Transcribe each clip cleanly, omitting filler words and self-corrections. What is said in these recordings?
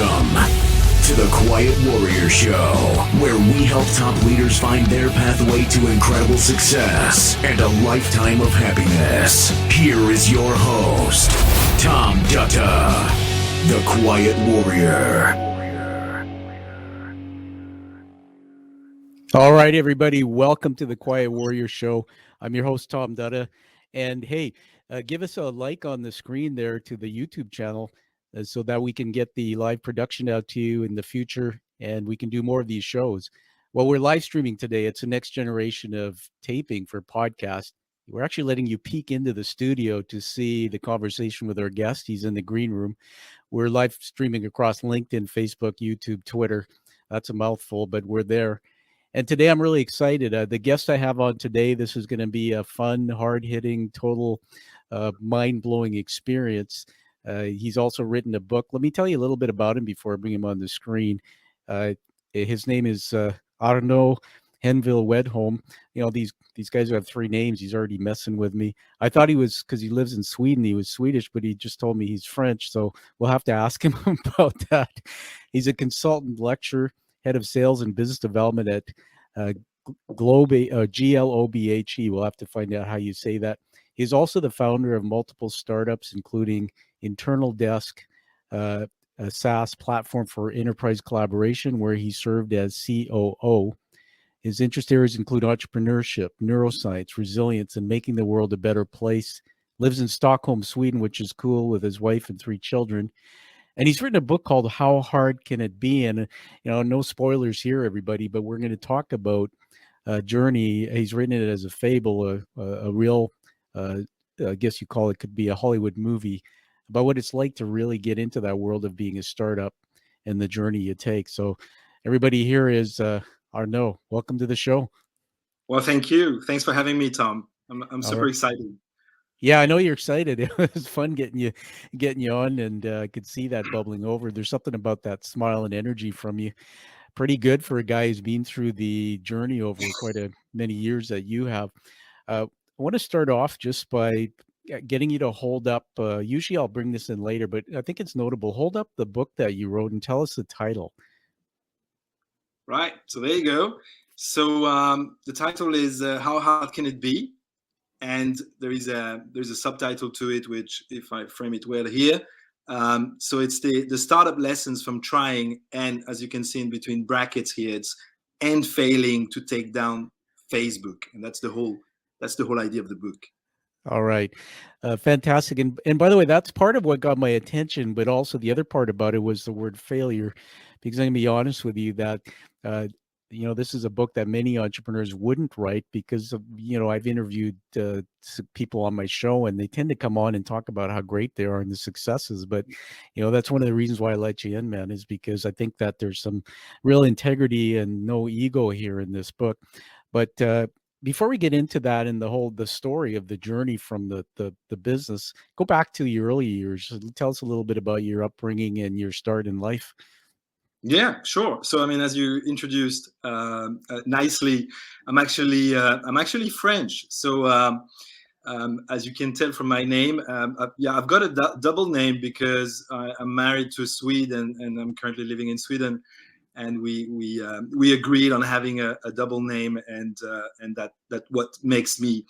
Welcome to the Quiet Warrior Show, where we help top leaders find their pathway to incredible success and a lifetime of happiness. Here is your host, Tom Dutta, the Quiet Warrior. All right, everybody, welcome to the Quiet Warrior Show. I'm your host, Tom Dutta. And hey, give us a like on the screen there to the YouTube channel so that we can get the live production out to you in the future and we can do more of these shows. Well, we're live streaming today. It's the next generation of taping for podcast. We're actually letting you peek into the studio to see the conversation with our guest. He's in the green room. We're live streaming across LinkedIn, Facebook, YouTube, Twitter. That's a mouthful, but we're there. And today I'm really excited. The guest I have on today, this is going to be a fun, hard-hitting, total mind-blowing experience. He's also written a book. Let me tell you a little bit about him before I bring him on the screen. His name is Arnaud Henneville-Wedholm. You know, these guys who have three names, he's already messing with me. I thought he was, because he lives in Sweden, he was Swedish, but he just told me he's French. So we'll have to ask him about that. He's a consultant, lecturer, head of sales and business development at GLOBHE, GLOBHE. We'll have to find out how you say that. He's also the founder of multiple startups, including internalDesk, a SaaS platform for enterprise collaboration, where he served as COO. His interest areas include entrepreneurship, neuroscience, resilience, and making the world a better place. Lives in Stockholm, Sweden, which is cool, with his wife and three children. And he's written a book called How Hard Can It Be? And, you know, no spoilers here, everybody, but we're going to talk about a journey. He's written it as a fable, a real, I guess you call it, could be a Hollywood movie, about what it's like to really get into that world of being a startup and the journey you take. So everybody, here is Arnaud. Welcome to the show. Well, thank you. Thanks for having me, Tom. I'm super excited. Yeah, I know you're excited. It was fun getting you on, and I could see that bubbling over. There's something about that smile and energy from you. Pretty good for a guy who's been through the journey over quite many years that you have. I want to start off just by getting you to hold up. Usually I'll bring this in later, but I think it's notable. Hold up the book that you wrote and tell us the title. Right. So there you go. So the title is How Hard Can It Be? And there's a subtitle to it, which, if I frame it well here, so it's the startup lessons from trying, and as you can see in between brackets here, it's and failing to take down Facebook, and that's the whole idea of the book. All right, fantastic. And by the way, that's part of what got my attention, but also the other part about it was the word failure, because I'm gonna be honest with you that. You know, this is a book that many entrepreneurs wouldn't write because, you know, I've interviewed people on my show and they tend to come on and talk about how great they are and the successes. But, you know, that's one of the reasons why I let you in, man, is because I think that there's some real integrity and no ego here in this book. But before we get into that and the story of the journey from the business, go back to your early years. Tell us a little bit about your upbringing and your start in life. Yeah, sure. So, I mean, as you introduced nicely, I'm actually French. So, as you can tell from my name, I've got a double name because I'm married to a Swede and I'm currently living in Sweden. And we agreed on having a double name, and that what makes me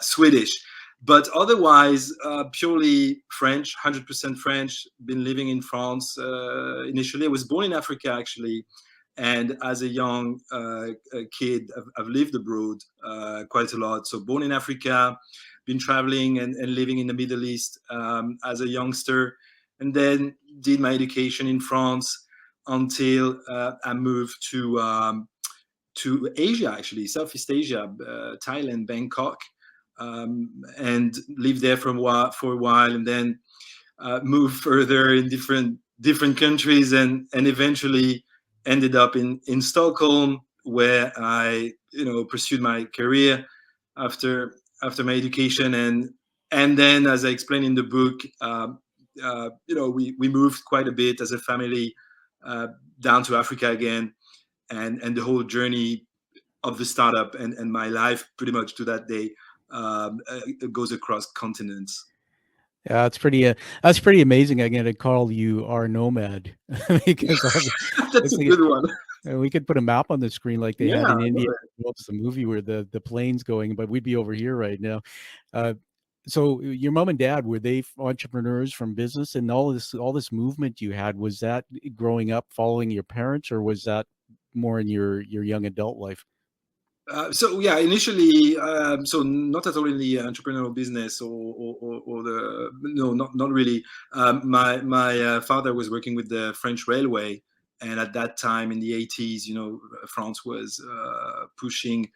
Swedish. But otherwise, purely French, 100% French. Been living in France initially. I was born in Africa, actually. And as a young kid, I've lived abroad quite a lot. So born in Africa, been traveling and living in the Middle East as a youngster. And then did my education in France until I moved to Asia, actually, Southeast Asia, Thailand, Bangkok. And lived there for a while, and then moved further in different countries, and eventually ended up in Stockholm, where I pursued my career after my education, and then, as I explained in the book, we moved quite a bit as a family down to Africa again, and the whole journey of the startup and my life pretty much to that day. It goes across continents. Yeah, that's pretty amazing. I'm gonna call you our nomad because That's it's a like good one. we could put a map on the screen like they Yeah, had I in India. love It's the movie where the plane's going, but we'd be over here right now. Uh, so your mom and dad, were they entrepreneurs from business, and all this movement you had, was that growing up following your parents, or was that more in your young adult life? So yeah, initially, so not at all in the entrepreneurial business or the no, not really. My father was working with the French railway, and at that time in the 80s, France was pushing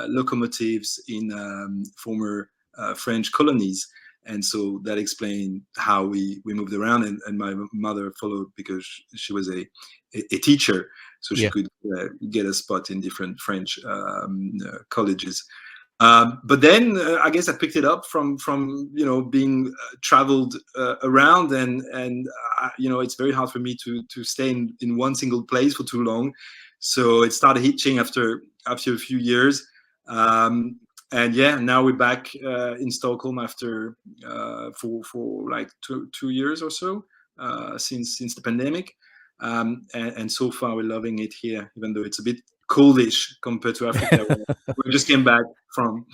locomotives in former French colonies, and so that explained how we moved around. And my mother followed because she was a teacher, so she Yeah. could get a spot in different French colleges. But then I guess I picked it up from being traveled around, and it's very hard for me to stay in one single place for too long. So it started hitching after a few years. And yeah, now we're back in Stockholm after for like two years or so since the pandemic. And so far we're loving it here, even though it's a bit coldish compared to Africa, where we just came back from.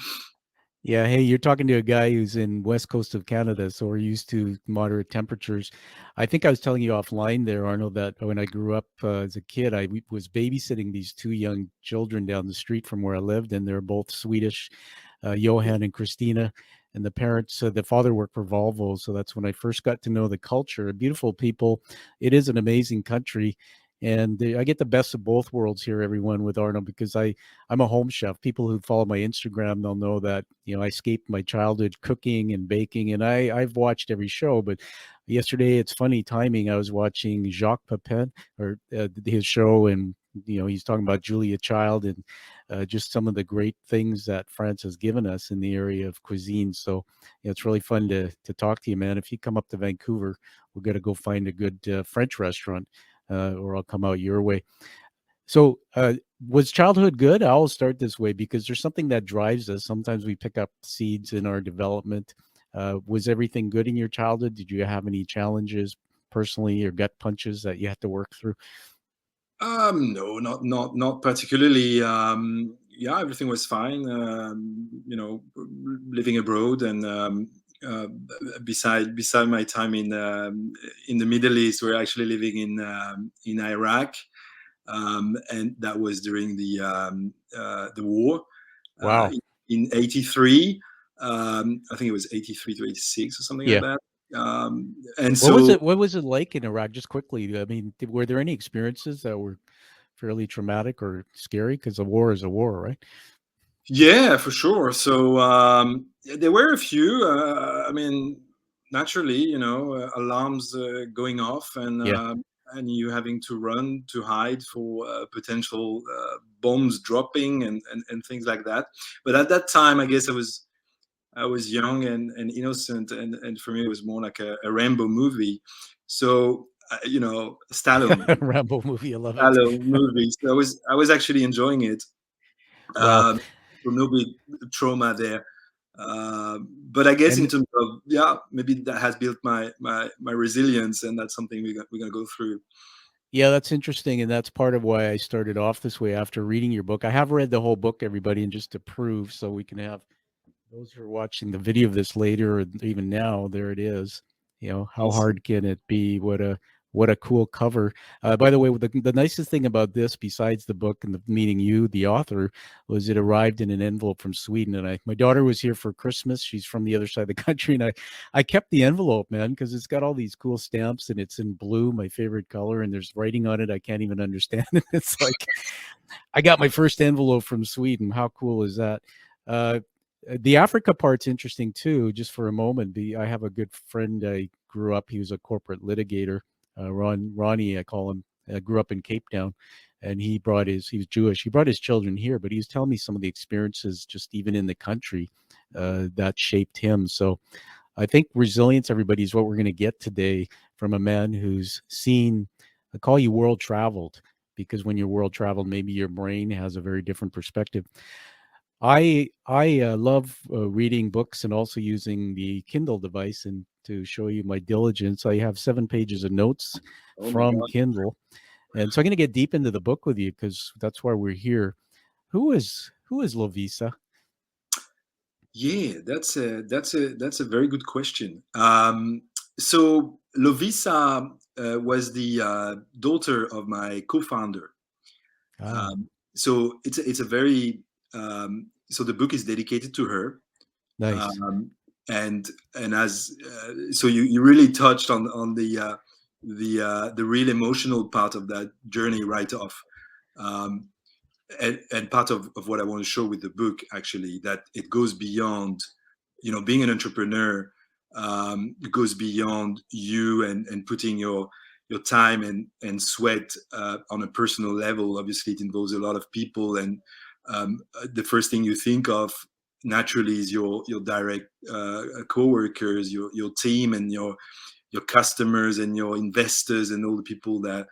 Yeah, hey, you're talking to a guy who's in west coast of Canada, so we're used to moderate temperatures. I think I was telling you offline there, Arnold, that when I grew up as a kid, was babysitting these two young children down the street from where I lived, and they're both Swedish, Johan and Christina. And the parents, the father worked for Volvo, so that's when I first got to know the culture. Beautiful people. It is an amazing country, and I get the best of both worlds here, everyone, with Arnold, because I'm a home chef. People who follow my Instagram, they'll know that, I escaped my childhood cooking and baking, and I've watched every show. But yesterday, it's funny timing. I was watching Jacques Pepin, or his show, and he's talking about Julia Child and just some of the great things that France has given us in the area of cuisine. So it's really fun to talk to you, man. If you come up to Vancouver, we're gonna go find a good French restaurant, or I'll come out your way. So, was childhood good? I'll start this way because there's something that drives us. Sometimes we pick up seeds in our development. Was everything good in your childhood? Did you have any challenges personally or gut punches that you had to work through? No, not particularly. Yeah, everything was fine. Living abroad and uh, beside my time in the Middle East, we're actually living in Iraq, and that was during the war uh, Wow. in '83. I think it was '83 to '86 or something like Yeah. that. And so What was it like in Iraq? Just quickly, I mean, were there any experiences that were fairly traumatic or scary? Because a war is a war, right? yeah, for sure. So there were a few. I mean, naturally, alarms going off, Yeah. and you having to run to hide for potential bombs dropping and things like that. But at that time, I guess I was young and innocent, and for me, it was more like a Rambo movie. So Stallone, Rambo movie, I love it. Stallone movie. So I was actually enjoying it. Wow. Um, so no big trauma there. But I guess in And terms of, yeah, maybe that has built my resilience, and that's something we're gonna go through. yeah, that's interesting, and that's part of why I started off this way after reading your book. I have read the whole book, everybody, and just to prove, so we can have those who are watching the video of this later or even now, there it is. How Awesome. hard can it be? What a cool cover. By the way, the nicest thing about this, besides the book and the meeting you, the author, was it arrived in an envelope from Sweden. And my daughter was here for Christmas. She's from the other side of the country, and I kept the envelope, man, because it's got all these cool stamps and it's in blue, my favorite color, and there's writing on it I can't even understand. It's like I got my first envelope from Sweden. How cool is that? Uh, the Africa part's interesting too. Just for a moment, I have a good friend. I grew up. He was a corporate litigator. Ronnie, I call him. Grew up in Cape Town, and he was Jewish. He brought his children here, but he was telling me some of the experiences just even in the country that shaped him. So I think resilience, everybody, is what we're going to get today from a man who's seen. I call you world traveled because when you're world traveled, maybe your brain has a very different perspective. I love reading books and also using the Kindle device. And to show you my diligence. I have 7 pages of notes Oh my from God. Kindle. And so I'm going to get deep into the book with you because that's why we're here. Who is Lovisa? Yeah, that's a very good question. So Lovisa was the daughter of my co-founder. Ah, So it's a very so the book is dedicated to her. nice. Um, and as so you really touched on the real emotional part of that journey right off. Um, and part of what I want to show with the book, actually, that it goes beyond, being an entrepreneur. It goes beyond you and putting your time and sweat on a personal level. Obviously, it involves a lot of people, and the first thing you think of naturally is your direct co-workers, your team, and your customers and your investors and all the people that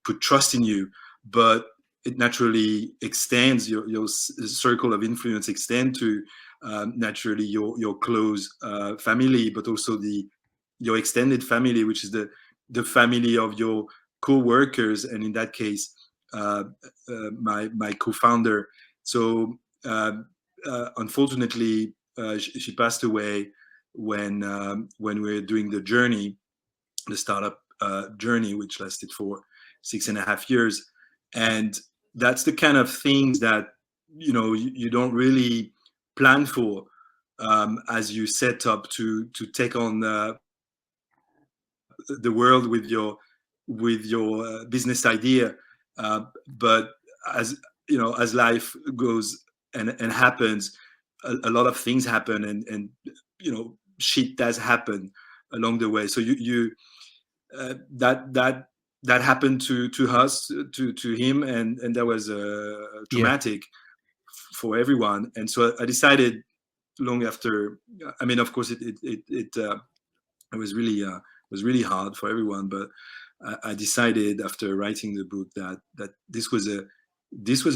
put trust in you. But it naturally extends your circle of influence, extend to naturally your close family, but also your extended family, which is the family of your co-workers, and in that case my co-founder. So unfortunately she passed away when we were doing the startup journey, which lasted for 6.5 years. And that's the kind of things that you don't really plan for as you set up to take on the world with your business idea. But as as life goes and happens, a lot of things happen, and shit does happen along the way. So you that happened to us, to him, and that was Yeah. traumatic for everyone. And so I decided long after. I mean, of course, it was really hard for everyone, but I decided after writing the book that this was a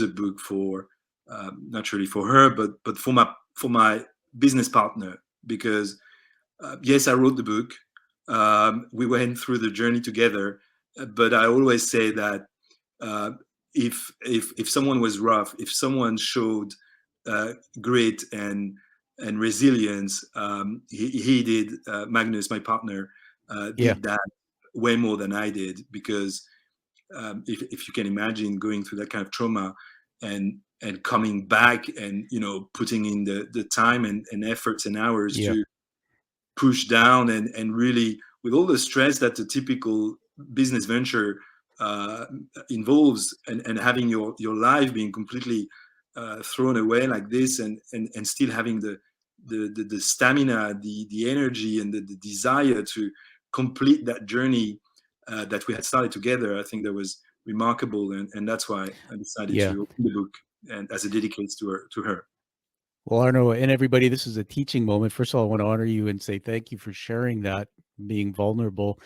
book for naturally for her, but for my business partner, because yes, I wrote the book. We went through the journey together, but I always say that uh, if someone was rough, if someone showed grit and resilience, he did. Magnus, my partner, Yeah. did that way more than I did, because if you can imagine going through that kind of trauma and coming back and putting in the time and efforts and hours Yeah. to push down and really, with all the stress that the typical business venture uh, involves, and having your life being completely thrown away like this, and still having the stamina, the energy, and the desire to complete that journey that we had started together. I think that was remarkable, and that's why I decided Yeah. to open the book and as it dedicates to her. Well, Arnaud and everybody, this is a teaching moment. First of all, I want to honor you and say thank you for sharing that, being vulnerable.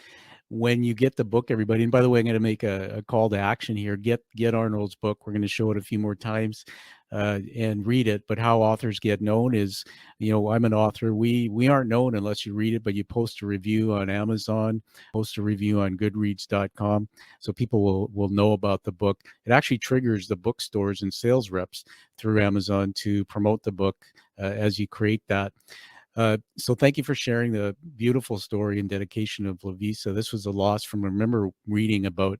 When you get the book, everybody, and by the way, I'm going to make a call to action here. Get Arnold's book. We're going to show it a few more times and read it. But how authors get known is, I'm an author. We aren't known unless you read it, but you post a review on Amazon, post a review on Goodreads.com, so people will know about the book. It actually triggers the bookstores and sales reps through Amazon to promote the book as you create that. So thank you for sharing the beautiful story and dedication of Lovisa. This was a loss from, I remember reading about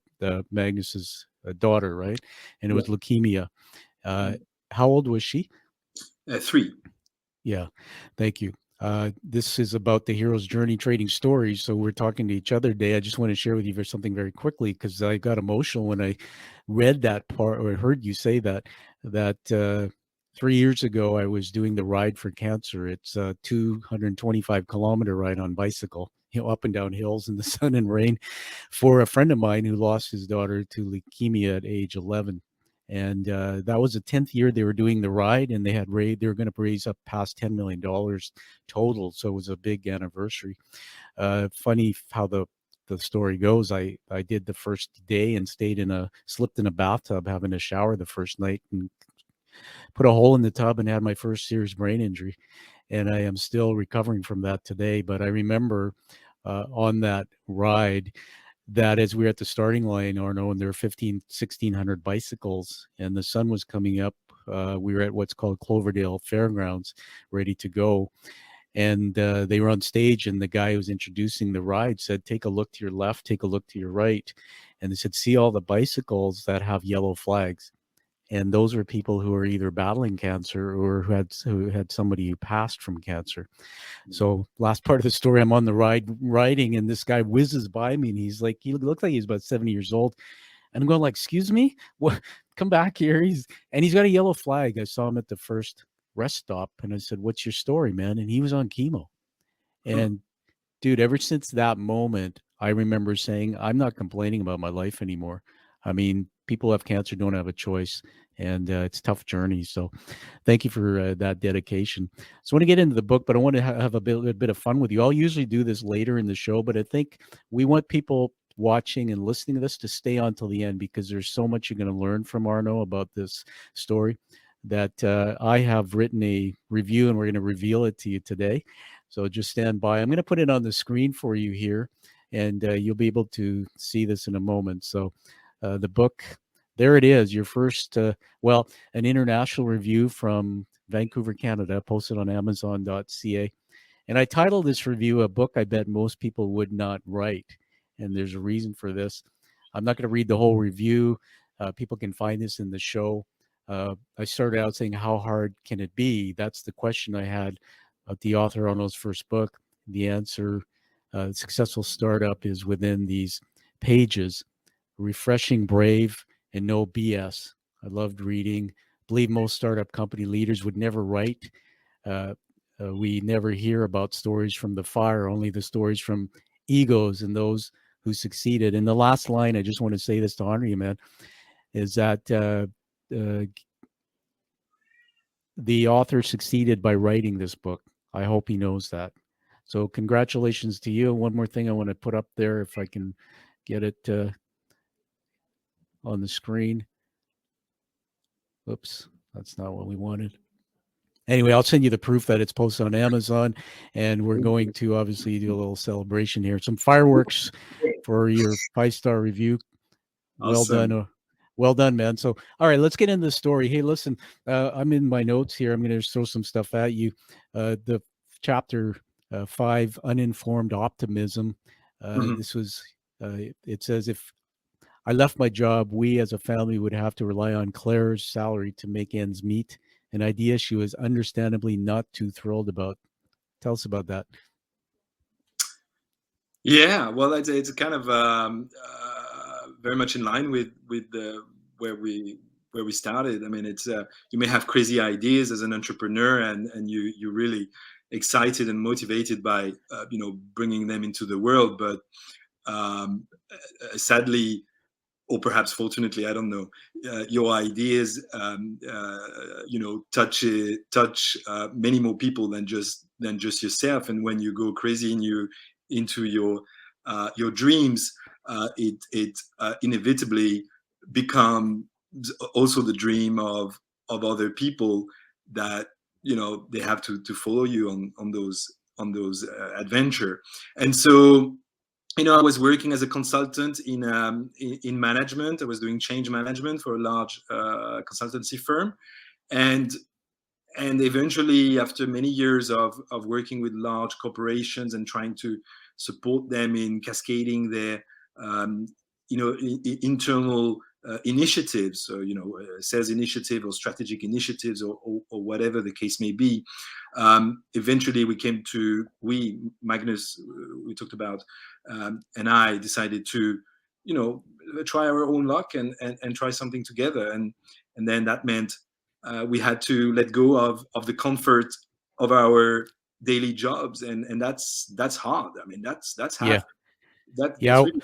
Magnus's daughter, right? And it Yeah. was leukemia. How old was she? 3. Yeah, thank you. This is about the hero's journey, trading stories. So we're talking to each other today. I just want to share with you something very quickly, because I got emotional when I read that part, or heard you say that 3 years ago I was doing the Ride for Cancer. It's a 225-kilometer ride on bicycle, up and down hills in the sun and rain, for a friend of mine who lost his daughter to leukemia at age 11. And that was the 10th year they were doing the ride, and they were going to raise up past $10 million total. So it was a big anniversary. Funny how the story goes. I did the first day and slipped in a bathtub having a shower the first night, and put a hole in the tub and had my first serious brain injury. and I am still recovering from that today. But I remember on that ride that as we were at the starting line, Arnaud, and there were 1,600 bicycles, and the sun was coming up. We were at what's called Cloverdale Fairgrounds, ready to go. And they were on stage, and the guy who was introducing the ride said, "Take a look to your left, take a look to your right." And they said, "See all the bicycles that have yellow flags?" And those are people who are either battling cancer or who had somebody who passed from cancer. So last part of the story, I'm on the riding, and this guy whizzes by me, and he looked like he's about 70 years old. And I'm going like, "Excuse me, what? Come back here." He's got a yellow flag. I saw him at the first rest stop, and I said, "What's your story, man?" And he was on chemo. And dude, ever since that moment, I remember saying, I'm not complaining about my life anymore. I mean, people who have cancer don't have a choice, and it's a tough journey. So thank you for that dedication. So I want to get into the book, but I want to have a bit of fun with you. I'll usually do this later in the show, but I think we want people watching and listening to this to stay on till the end, because there's so much you're going to learn from Arnaud about this story that I have written a review, and we're going to reveal it to you today. So just stand by. I'm going to put it on the screen for you here, and you'll be able to see this in a moment. So the book, there it is, your first, an international review from Vancouver, Canada, posted on Amazon.ca. And I titled this review, "A Book I Bet Most People Would Not Write." And there's a reason for this. I'm not going to read the whole review. People can find this in the show. I started out saying, how hard can it be? That's the question I had of the author on Arnaud's first book. The answer, successful startup, is within these pages. Refreshing, brave, and no BS. I loved reading. Believe most startup company leaders would never write. We never hear about stories from the fire, only the stories from egos and those who succeeded. And the last line, I just want to say this to honor you, man, is that the author succeeded by writing this book. I hope he knows that. So congratulations to you. One more thing I want to put up there, if I can get it on the screen. Oops, that's not what we wanted. Anyway, I'll send you the proof that it's posted on Amazon, and we're going to obviously do a little celebration here. Some fireworks for your 5-star review. Awesome. Well done, man. So, all right, let's get into the story. Hey, listen, I'm in my notes here. I'm going to throw some stuff at you. The chapter 5, uninformed optimism. This was, it says, if I left my job, we as a family would have to rely on Claire's salary to make ends meet, an idea she was understandably not too thrilled about. Tell us about that. Yeah, well, it's kind of very much in line with where we started. I mean, it's you may have crazy ideas as an entrepreneur, and you're really excited and motivated by bringing them into the world, but sadly, or perhaps fortunately, I don't know, your ideas touch many more people than just yourself. And when you go crazy into your dreams, it inevitably becomes also the dream of other people that they have to follow you on those adventure. And so I was working as a consultant in management. I was doing change management for a large consultancy firm, and eventually, after many years of working with large corporations and trying to support them in cascading their internal initiatives, so sales initiative or strategic initiatives or whatever the case may be, eventually Magnus, we talked about, and I decided to try our own luck and try something together, and then that meant we had to let go of the comfort of our daily jobs, and that's hard. I mean, that's hard. Yeah. Really...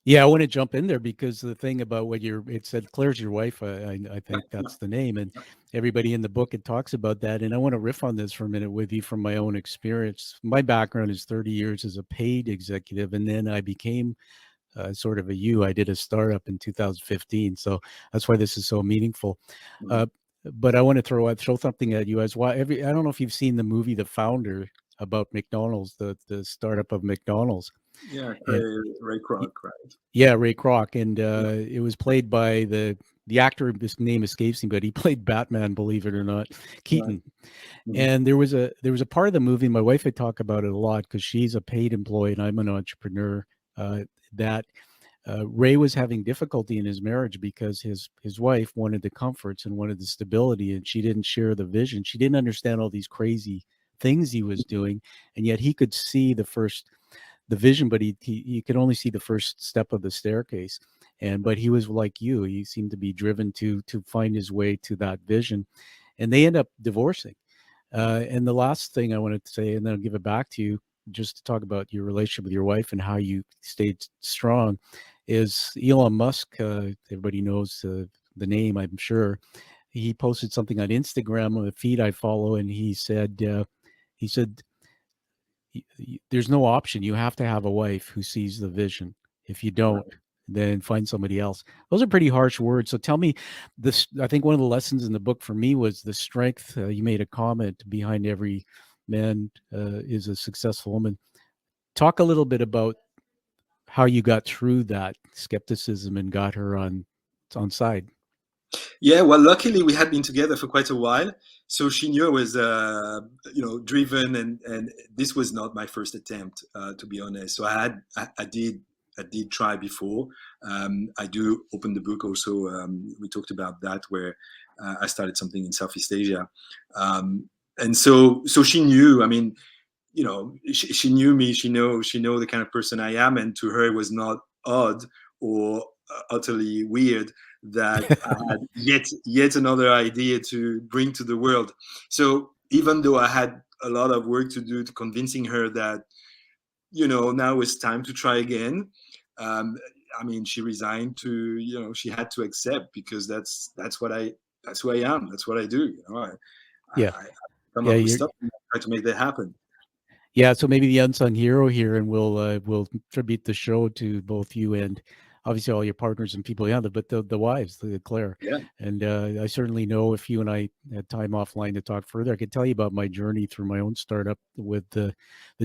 Yeah, I want to jump in there because the thing about it said Claire's your wife. I think that's the name, and everybody in the book, it talks about that. And I want to riff on this for a minute with you from my own experience. My background is 30 years as a paid executive, and then I became sort of I did a startup in 2015. So that's why this is so meaningful. but I want to throw something at you as well. I don't know if you've seen the movie The Founder about McDonald's, the startup of McDonald's. Yeah, And Ray Kroc, right? yeah, Ray Kroc, and Yeah. it was played by the actor. His name escapes me, but he played Batman, believe it or not, Right. Keaton. Mhm. And there was a part of the movie. My wife would talk about it a lot because she's a paid employee and I'm an entrepreneur. That Ray was having difficulty in his marriage because his wife wanted the comforts and wanted the stability, and she didn't share the vision. She didn't understand all these crazy things he was doing, and yet he could see the vision, but he could only see the first step of the staircase. But he was like you; he seemed to be driven to find his way to that vision, and they end up divorcing. And the last thing I wanted to say, and then I'll give it back to you, just to talk about your relationship with your wife and how you stayed strong, is Elon Musk. Everybody knows the name, I'm sure. He posted something on Instagram on a feed I follow, and he said, there's no option. You have to have a wife who sees the vision. If you don't, then find somebody else. Those are pretty harsh words. So tell me this. I think one of the lessons in the book for me was the strength. You made a comment behind every man is a successful woman. Talk a little bit about how you got through that skepticism and got her on side. Yeah, well, luckily we had been together for quite a while, so she knew I was, driven, and this was not my first attempt, to be honest. So I did try before. I do open the book also. We talked about that where I started something in Southeast Asia, and so she knew. I mean, she knew me. She know the kind of person I am, and to her it was not odd or utterly weird that I had yet another idea to bring to the world. So even though I had a lot of work to do to convincing her that now it's time to try again, um, I mean, she resigned to she had to accept, because that's who I am. That's what I do. Yeah, I come yeah, up with you're stuff and try to make that happen. Yeah, so maybe the unsung hero here, and we'll attribute the show to both you and obviously all your partners and people, yeah, but the wives, the Claire, Yeah. and I certainly know if you and I had time offline to talk further, I could tell you about my journey through my own startup with the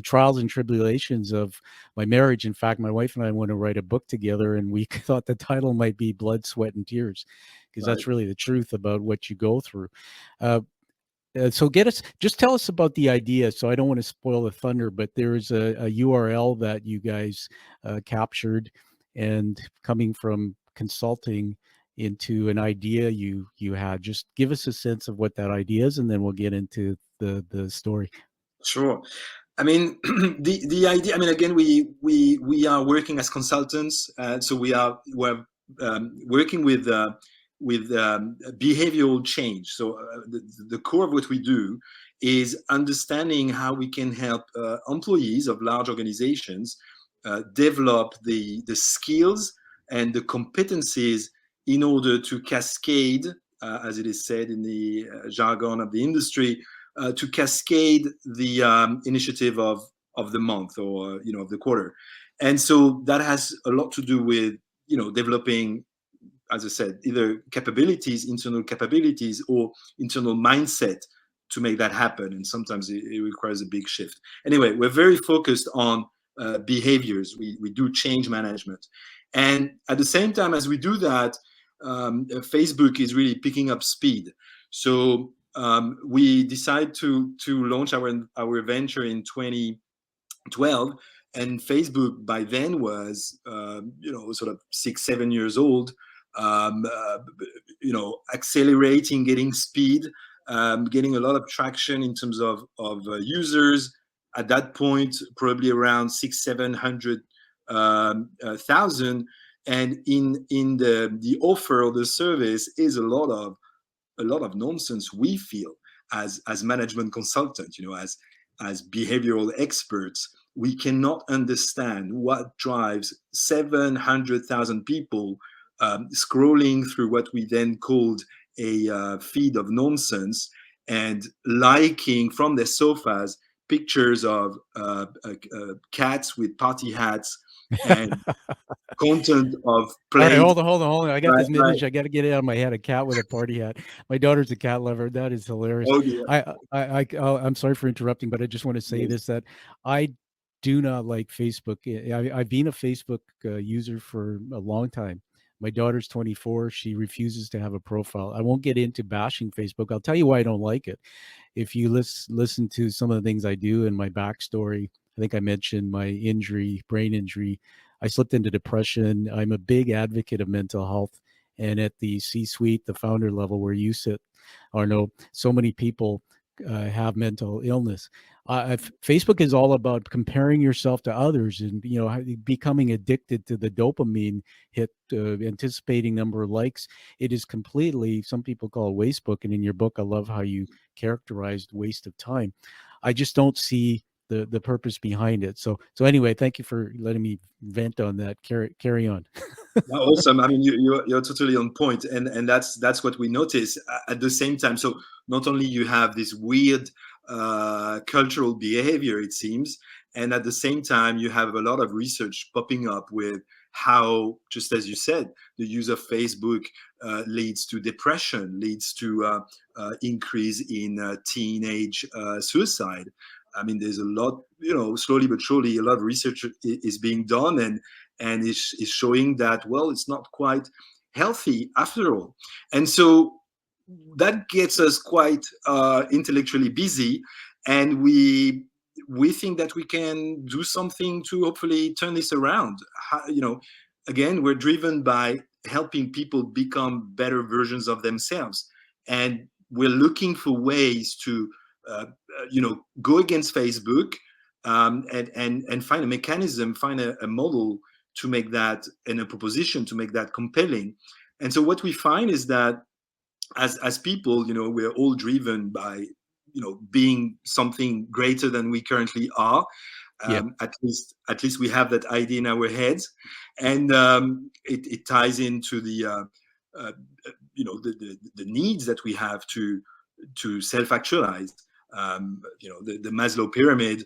trials and tribulations of my marriage. In fact, my wife and I want to write a book together, and we thought the title might be Blood, Sweat, and Tears, because Right. that's really the truth about what you go through. Uh, so just tell us about the idea. So I don't want to spoil the thunder, but there is a URL that you guys captured, and coming from consulting into an idea you had. Just give us a sense of what that idea is, and then we'll get into the story. Sure. I mean, the idea. I mean, again, we are working as consultants, so we're working with behavioral change. So the core of what we do is understanding how we can help employees of large organizations develop the skills and the competencies in order to cascade, as it is said in the jargon of the industry, to cascade the initiative of the month, or of the quarter. And so that has a lot to do with developing, as I said, either internal capabilities, or internal mindset to make that happen. And sometimes it requires a big shift. Anyway, we're very focused on behaviors. We do change management, and at the same time as we do that, Facebook is really picking up speed. So we decided to launch our venture in 2012, and Facebook by then was sort of 6-7 years old, accelerating, getting speed, getting a lot of traction in terms of users. At that point, probably around 600,000-700,000, and in the offer or the service is a lot of nonsense, we feel, as management consultants, as behavioral experts. We cannot understand what drives 700,000 people scrolling through what we then called a feed of nonsense, and liking from their sofas pictures of cats with party hats, and content of All right, played. hold on. I got Right, this right. image. I got to get it out of my head. A cat with a party hat. My daughter's a cat lover. That is hilarious. Oh dear. I'm sorry for interrupting, but I just want to say Yes. this, that I do not like Facebook. I've been a Facebook user for a long time. My daughter's 24. She refuses to have a profile. I won't get into bashing Facebook. I'll tell you why I don't like it. If you listen to some of the things I do and my backstory, I think I mentioned my injury, brain injury. I slipped into depression. I'm a big advocate of mental health. And at the C-suite, the founder level where you sit, Arnaud, so many people have mental illness. Facebook is all about comparing yourself to others and, becoming addicted to the dopamine hit, anticipating number of likes. It is completely, some people call it wastebook. And in your book, I love how you characterized waste of time. I just don't see the purpose behind it. So anyway, thank you for letting me vent on that. Carry on. Awesome. I mean, you're totally on point, and that's what we notice at the same time. So not only you have this weird cultural behavior, it seems, and at the same time you have a lot of research popping up with how, just as you said, the use of Facebook leads to depression, leads to increase in teenage suicide. I mean, there's a lot, slowly but surely, a lot of research is being done, and is showing that, well, it's not quite healthy after all. And so that gets us quite intellectually busy, and we think that we can do something to hopefully turn this around. Again, we're driven by helping people become better versions of themselves, and we're looking for ways to go against Facebook, and find a mechanism, find a model to make that, and a proposition to make that compelling. And so what we find is that as people, we're all driven by being something greater than we currently are. Yeah. At least we have that idea in our heads, and it ties into the the needs that we have to self-actualize. The Maslow pyramid,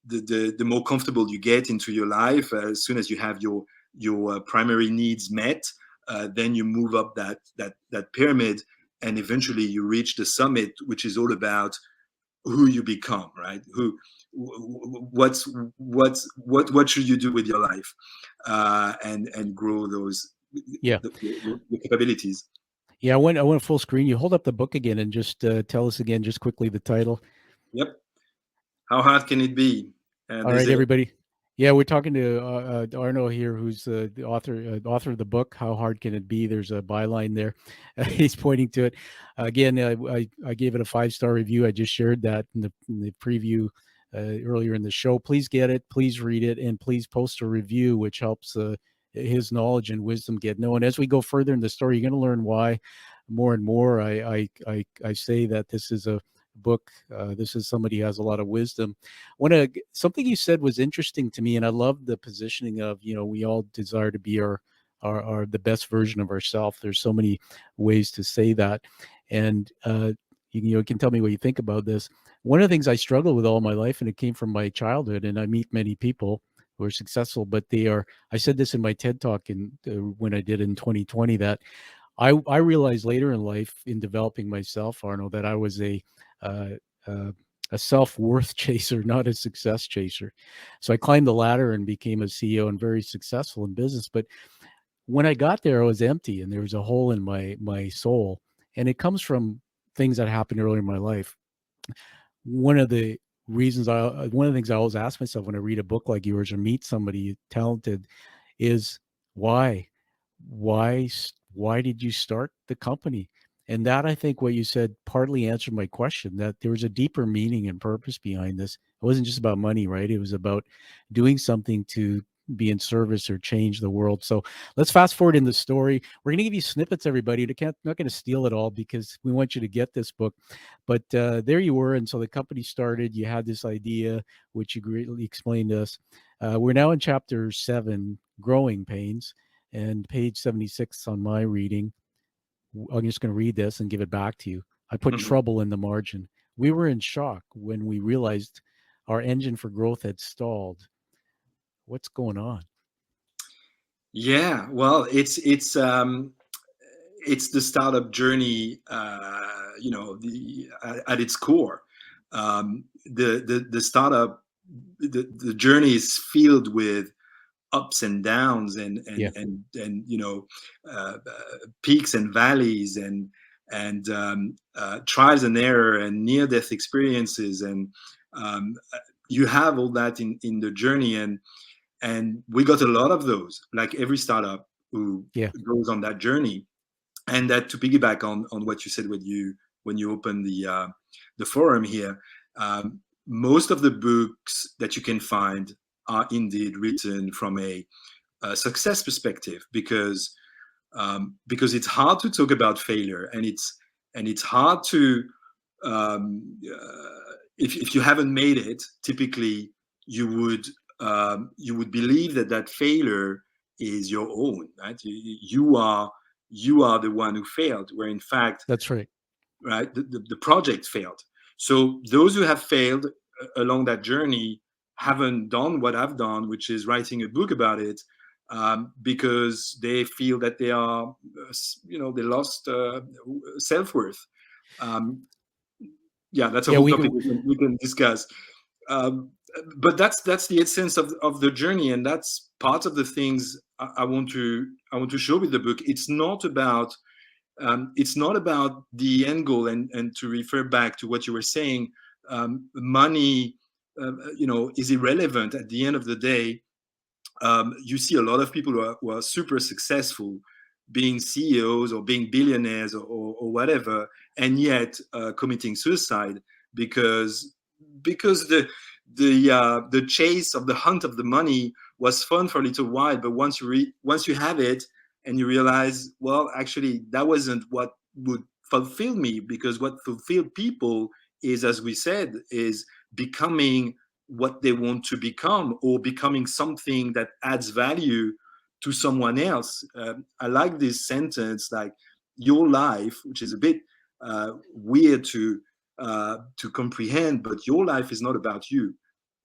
the more comfortable you get into your life, as soon as you have your primary needs met, then you move up that pyramid, and eventually you reach the summit, which is all about who you become, right? What should you do with your life, and grow those the capabilities. Yeah, I went full screen. You hold up the book again and just tell us again, just quickly, the title. Yep. How hard can it be? All right, everybody. Yeah, we're talking to Arnaud here, who's the author of the book. How hard can it be? There's a byline there. He's pointing to it. Again, I gave it a 5-star review. I just shared that in the preview earlier in the show. Please get it. Please read it, and please post a review, which helps his knowledge and wisdom get known. As we go further in the story, you're going to learn why more and more. I say that this is a book. This is somebody who has a lot of wisdom. Something you said was interesting to me, and I love the positioning of, we all desire to be our the best version of ourselves. There's so many ways to say that, and you can tell me what you think about this. One of the things I struggled with all my life, and it came from my childhood, and I meet many people who are successful, but I said this in my TED talk when I did in 2020, that I realized later in life, in developing myself, Arnaud, that I was a self-worth chaser, not a success chaser. So I climbed the ladder and became a CEO and very successful in business. But when I got there, I was empty, and there was a hole in my soul. And it comes from things that happened earlier in my life. One of the things I always ask myself when I read a book like yours or meet somebody talented is why did you start the company? And that, I think what you said partly answered my question, that there was a deeper meaning and purpose behind this. It wasn't just about money, right? It was about doing something to be in service or change the world. So let's fast forward in the story. We're going to give you snippets, everybody. Not going to steal it all, because we want you to get this book. But there you were. And so the company started. You had this idea, which you greatly explained to us. We're now in chapter 7, Growing Pains, and page 76 on my reading. I'm just going to read this and give it back to you. I put trouble in the margin. We were in shock when we realized our engine for growth had stalled. What's going on? Yeah, well, it's the startup journey, at its core. The startup, the journey is filled with ups and downs, Yeah, and peaks and valleys, and trials and error, and near death experiences, and you have all that in the journey, and we got a lot of those, like every startup who yeah, goes on that journey. And that, to piggyback on what you said when you opened the forum here, most of the books that you can find are indeed written from a success perspective, because it's hard to talk about failure, and it's hard to, if you haven't made it, typically you would you would believe that failure is your own, right? You are the one who failed, where in fact, that's right. right, the project failed. So those who have failed along that journey haven't done what I've done, which is writing a book about it, because they feel that they are, they lost self-worth. um, yeah, that's a Yeah, whole we topic can. we can discuss. um, but that's the essence of the journey, and that's part of the things I want to show with the book. It's not about the end goal, and to refer back to what you were saying, money, is irrelevant at the end of the day. You see a lot of people who are super successful, being CEOs or being billionaires, or whatever, and yet committing suicide, because the chase of the hunt of the money was fun for a little while, but once you have it, and you realize, well, actually that wasn't what would fulfill me, because what fulfilled people is, as we said, is becoming what they want to become, or becoming something that adds value to someone else. I like this sentence, like, your life, which is a bit weird to comprehend, but your life is not about you.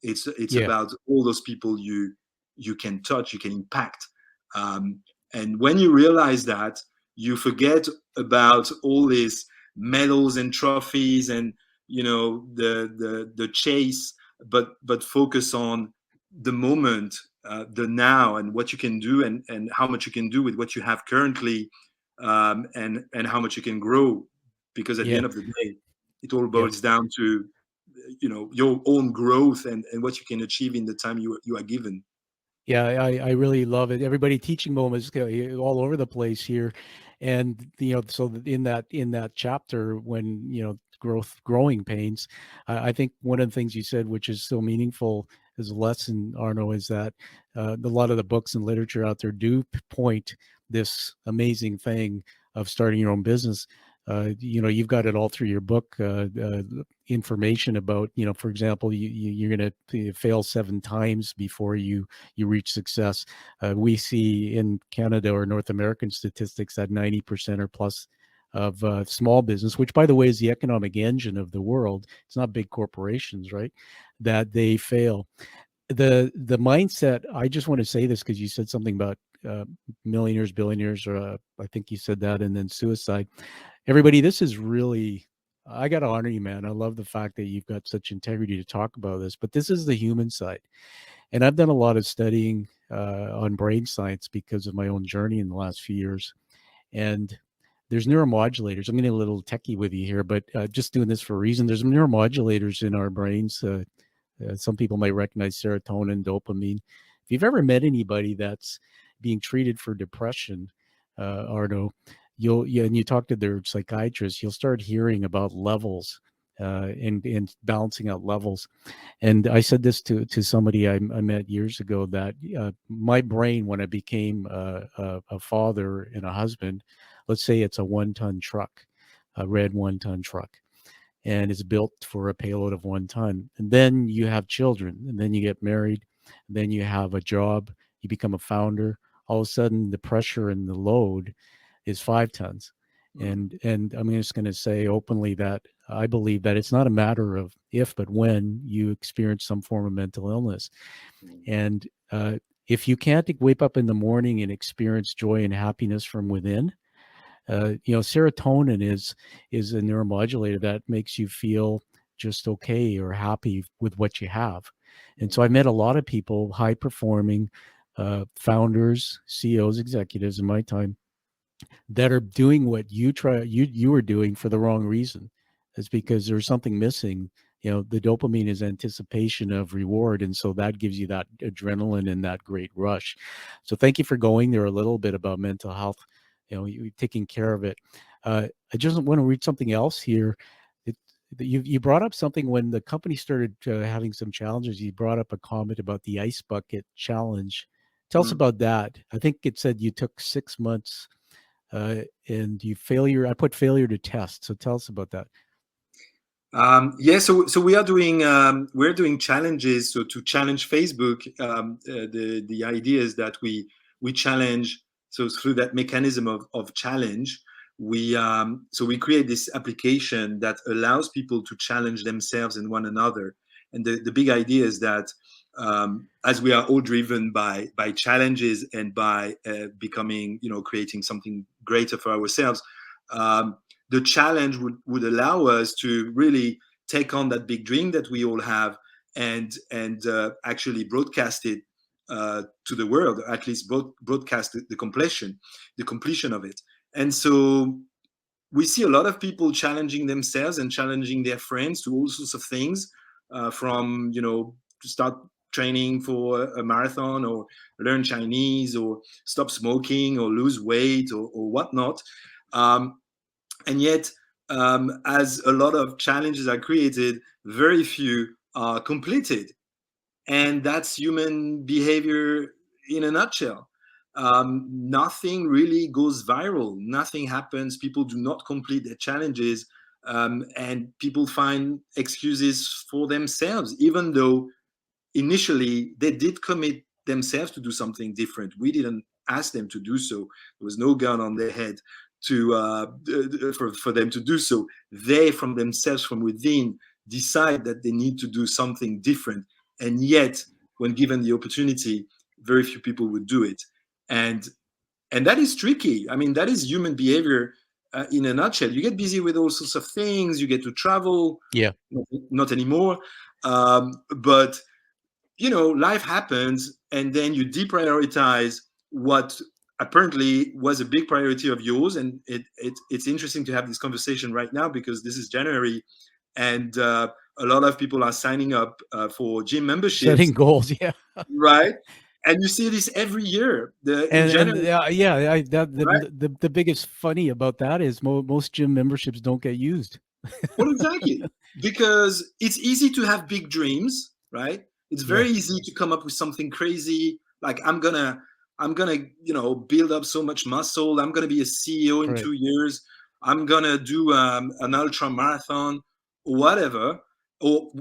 It's Yeah, about all those people you can touch, you can impact. Um, and when you realize that, you forget about all these medals and trophies, and the chase, but focus on the moment, the now, and what you can do, and how much you can do with what you have currently, and how much you can grow, because at the yeah, end of the day, it all yeah. boils down to your own growth, and what you can achieve in the time you are given. Yeah, I really love it. Everybody teaching moments all over the place here, and so in that chapter, when growing pains, I think one of the things you said, which is so meaningful as a lesson, Arno, is that a lot of the books and literature out there do point this amazing thing of starting your own business. You've got it all through your book, information about, for example, you're going to fail 7 times before you reach success. We see in Canada or North American statistics that 90% or plus of small business, which, by the way, is the economic engine of the world. It's not big corporations, right? That they fail. The mindset. I just want to say this because you said something about millionaires, billionaires, or I think you said that, and then suicide. Everybody, this is really. I got to honor you, man. I love the fact that you've got such integrity to talk about this, but this is the human side. And I've done a lot of studying on brain science because of my own journey in the last few years. And there's neuromodulators. I'm getting a little techie with you here, but just doing this for a reason. There's neuromodulators in our brains. Some people might recognize serotonin, dopamine. If you've ever met anybody that's being treated for depression, Arno, and you talk to their psychiatrist, you'll start hearing about levels and balancing out levels. And I said this to somebody I met years ago, that my brain, when I became a father and a husband, let's say it's a 1-ton truck, a red 1-ton truck, and it's built for a payload of 1 ton. And then you have children, and then you get married, and then you have a job, you become a founder. All of a sudden, the pressure and the load is 5 tons. Mm. And I'm just going to say openly that I believe that it's not a matter of if, but when you experience some form of mental illness. Mm. And if you can't wake up in the morning and experience joy and happiness from within, serotonin is a neuromodulator that makes you feel just okay or happy with what you have. And so I met a lot of people, high performing founders, CEOs, executives in my time, that are doing what you were doing for the wrong reason. It's because there's something missing. The dopamine is anticipation of reward, and so that gives you that adrenaline and that great rush. So thank you for going there a little bit about mental health, you taking care of it. I just want to read something else here. You brought up something when the company started having some challenges. You brought up a comment about the ice bucket challenge. Tell us about that. I think it said you took 6 months and I put failure to test. So tell us about that. So we're doing challenges. So to challenge Facebook, the idea is that we challenge. So through that mechanism of challenge, we create this application that allows people to challenge themselves and one another. And the big idea is that as we are all driven by challenges and by becoming, creating something greater for ourselves, the challenge would allow us to really take on that big dream that we all have and actually broadcast it to the world, at least broadcast the completion of it. And so we see a lot of people challenging themselves and challenging their friends to all sorts of things, from, to start training for a marathon or learn Chinese or stop smoking or lose weight or whatnot. And yet, as a lot of challenges are created, very few are completed. And that's human behavior in a nutshell. Nothing really goes viral. Nothing happens. People do not complete their challenges. And people find excuses for themselves, even though initially they did commit themselves to do something different. We didn't ask them to do so. There was no gun on their head for them to do so. They, from themselves, from within, decide that they need to do something different. And yet, when given the opportunity, very few people would do it. And that is tricky. I mean, that is human behavior in a nutshell. You get busy with all sorts of things. You get to travel. Yeah. Not anymore. But, life happens, and then you deprioritize what apparently was a big priority of yours. And it's interesting to have this conversation right now because this is January, and a lot of people are signing up for gym memberships. Setting goals, yeah. Right? And you see this every year. The biggest funny about that is most gym memberships don't get used. Well, exactly. Because it's easy to have big dreams, right? It's very easy to come up with something crazy. Like I'm gonna, build up so much muscle. I'm gonna be a CEO in 2 years. I'm gonna do an ultra marathon or whatever, or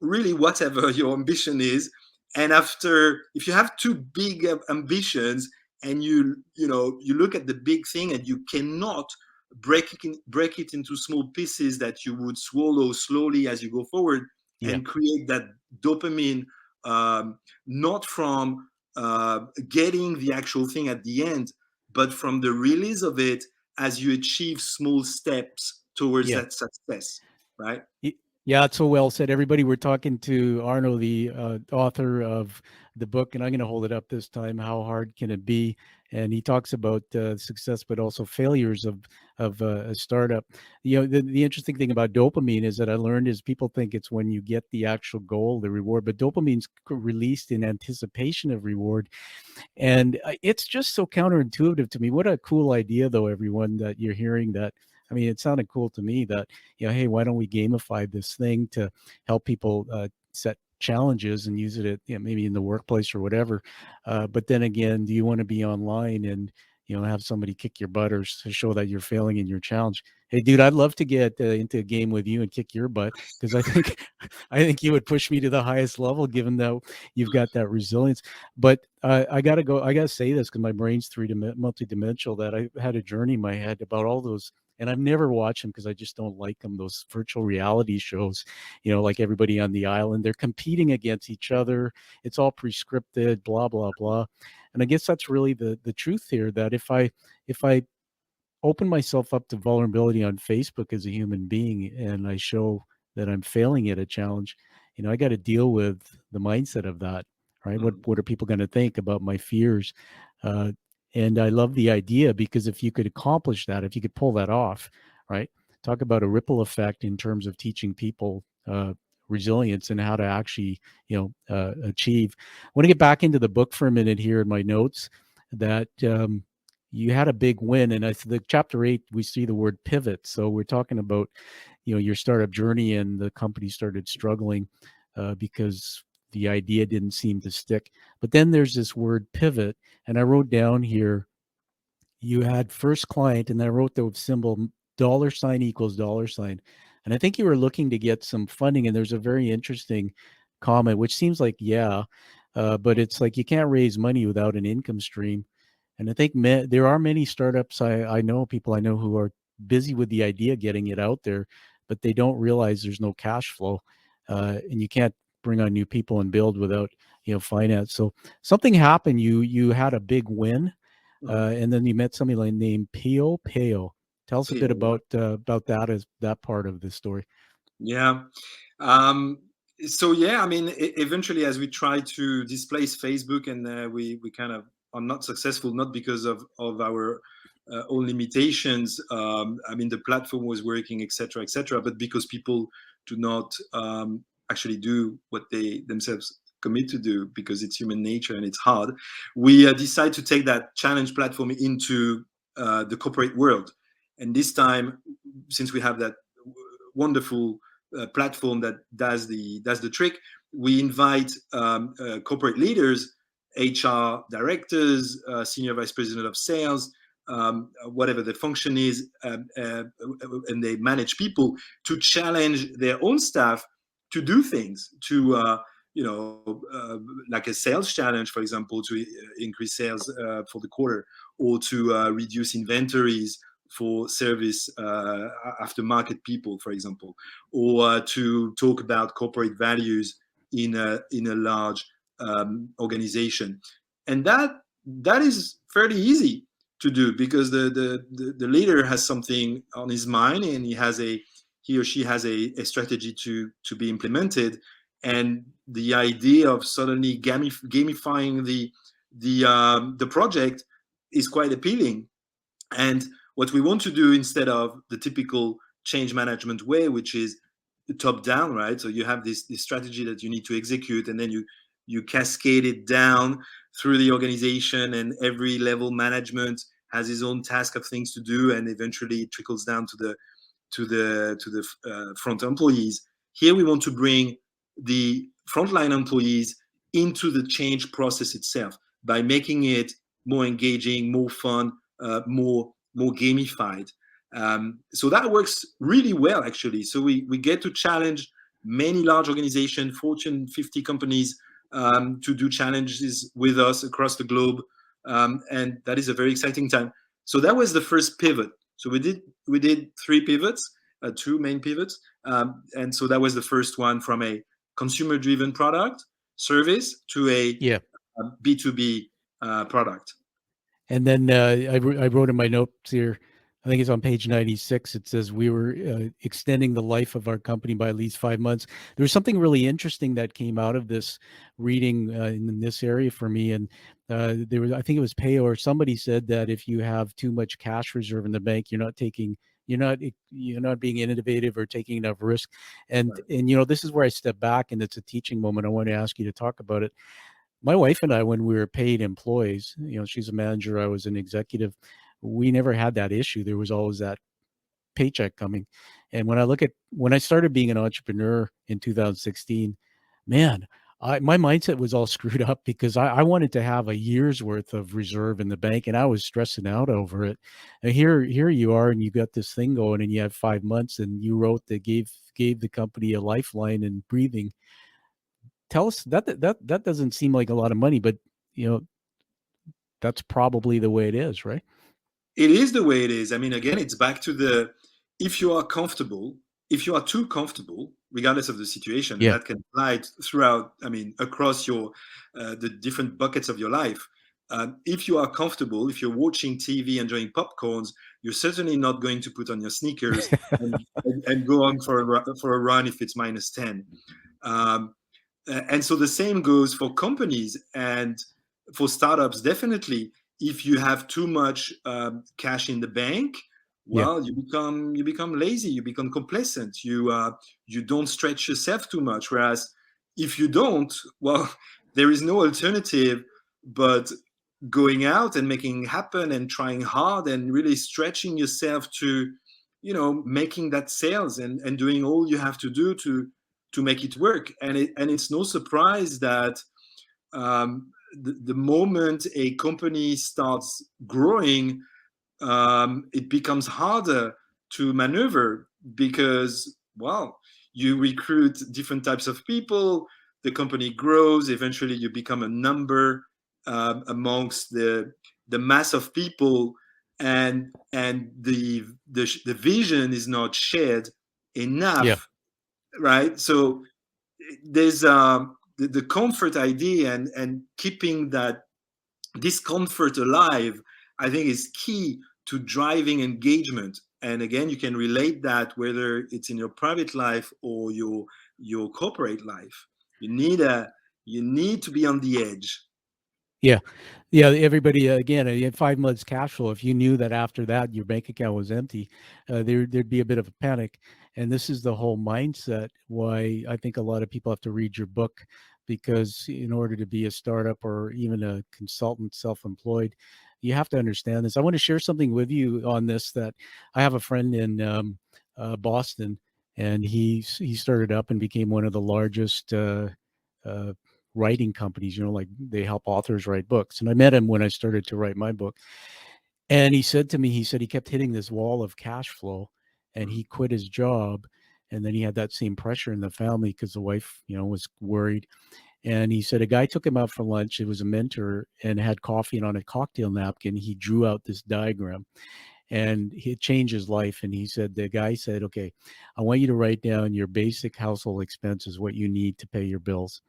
really whatever your ambition is. And if you have too big ambitions and you look at the big thing and you cannot break it into small pieces that you would swallow slowly as you go forward, and create that dopamine, not from getting the actual thing at the end, but from the release of it as you achieve small steps towards that success, right? Yeah, it's so well said. Everybody, we're talking to Arnaud, the author of the book, and I'm going to hold it up this time, How Hard Can It Be? And he talks about success, but also failures of a startup. The interesting thing about dopamine is that I learned is people think it's when you get the actual goal, the reward, but dopamine's released in anticipation of reward. And it's just so counterintuitive to me. What a cool idea, though, everyone, that you're hearing that. I mean, it sounded cool to me that, hey, why don't we gamify this thing to help people set challenges and use it at, maybe in the workplace or whatever. But then again, do you want to be online and, have somebody kick your butt or to show that you're failing in your challenge? Hey, dude, I'd love to get into a game with you and kick your butt, because I think you would push me to the highest level, given that you've got that resilience. But I gotta say this because my brain's multidimensional, that I had a journey in my head about all those and I've never watched them because I just don't like them. Those virtual reality shows, like Everybody on the Island, they're competing against each other. It's all prescripted, blah blah blah. And I guess that's really the truth here. That if I open myself up to vulnerability on Facebook as a human being, and I show that I'm failing at a challenge, I got to deal with the mindset of that, right? What are people going to think about my fears? And I love the idea, because if you could accomplish that, if you could pull that off, right? Talk about a ripple effect in terms of teaching people resilience and how to actually, achieve. I want to get back into the book for a minute here in my notes. That you had a big win, and the chapter 8, we see the word pivot. So we're talking about, your startup journey, and the company started struggling because the idea didn't seem to stick. But then there's this word pivot, and I wrote down here, you had first client, and I wrote the symbol $ equals $. And I think you were looking to get some funding, and there's a very interesting comment, which seems like, but it's like you can't raise money without an income stream. And I think there are many startups, I know people I know who are busy with the idea, getting it out there, but they don't realize there's no cash flow, and you can't bring on new people and build without finance. So something happened. You had a big win, and then you met somebody named Pio. Tell us a bit about that, as that part of the story. Yeah. So yeah, I mean, eventually, as we try to displace Facebook, and we kind of are not successful, not because of our own limitations. I mean, the platform was working, etc., etc., but because people do not actually do what they themselves commit to do, because it's human nature and it's hard. We decide to take that challenge platform into the corporate world, and this time, since we have that wonderful platform that does the trick, we invite corporate leaders, HR directors, senior vice president of sales, whatever the function is, and they manage people, to challenge their own staff to do things, to like a sales challenge, for example, to increase sales for the quarter, or to reduce inventories for service aftermarket people, for example, or to talk about corporate values in a large organization. And that is fairly easy to do, because the leader has something on his mind, and he or she has a strategy to be implemented. And the idea of suddenly gamifying the project is quite appealing. And what we want to do, instead of the typical change management way, which is top down, right? So you have this strategy that you need to execute, and then you cascade it down through the organization, and every level management has his own task of things to do, and eventually it trickles down to the front employees. Here we want to bring the frontline employees into the change process itself by making it more engaging, more fun, more gamified. So that works really well, actually. So we get to challenge many large organizations, Fortune 50 companies, to do challenges with us across the globe, and that is a very exciting time. So that was the first pivot. So we did 3 pivots, 2 main pivots, and so that was the first one, from a consumer-driven product service to a B2B product. And then I wrote in my notes here, I think it's on page 96, it says we were extending the life of our company by at least 5 months. There was something really interesting that came out of this reading in this area for me. And there was, I think it was Payo or somebody said that if you have too much cash reserve in the bank, you're not being innovative or taking enough risk. And this is where I step back, and it's a teaching moment. I want to ask you to talk about it. My wife and I, when we were paid employees, she's a manager, I was an executive, we never had that issue. There was always that paycheck coming. And when I started being an entrepreneur in 2016, man, my mindset was all screwed up, because I wanted to have a year's worth of reserve in the bank, and I was stressing out over it. And here you are, and you got this thing going, and you have 5 months, and you wrote that gave the company a lifeline and breathing. Tell us that doesn't seem like a lot of money, but that's probably the way it is, right? It is the way it is. I mean, again, it's back to the, if you are comfortable, if you are too comfortable, regardless of the situation, and Yeah. that can apply throughout, I mean, across your, the different buckets of your life. If you are comfortable, if you're watching TV, enjoying popcorns, you're certainly not going to put on your sneakers and go on for a run if it's -10. Um, and so the same goes for companies and for startups. Definitely, if you have too much cash in the bank, Yeah. well, you become lazy, you become complacent, you don't stretch yourself too much. Whereas if you don't, well, there is no alternative but going out and making it happen and trying hard and really stretching yourself to, making that sales and doing all you have to do to make it work. And it's no surprise that the moment a company starts growing, it becomes harder to maneuver because, well, you recruit different types of people, the company grows, eventually you become a number amongst the mass of people, and the vision is not shared Yeah. enough, right? So there's the comfort idea, and keeping that discomfort alive, I think, is key to driving engagement. And again, you can relate that whether it's in your private life or your corporate life. You need to be on the edge. Yeah. Yeah. Everybody, again, you had 5 months cash flow. If you knew that after that your bank account was empty, there'd be a bit of a panic. And this is the whole mindset why I think a lot of people have to read your book, because in order to be a startup or even a consultant, self-employed, you have to understand this. I want to share something with you on this, that I have a friend in Boston, and he started up and became one of the largest uh, writing companies, like they help authors write books. And I met him when I started to write my book. And he said to me, he said he kept hitting this wall of cash flow, and he quit his job. And then he had that same pressure in the family because the wife, was worried. And he said a guy took him out for lunch. It was a mentor, and had coffee, and on a cocktail napkin, he drew out this diagram, and it changed his life. And he said, the guy said, okay, I want you to write down your basic household expenses, what you need to pay your bills.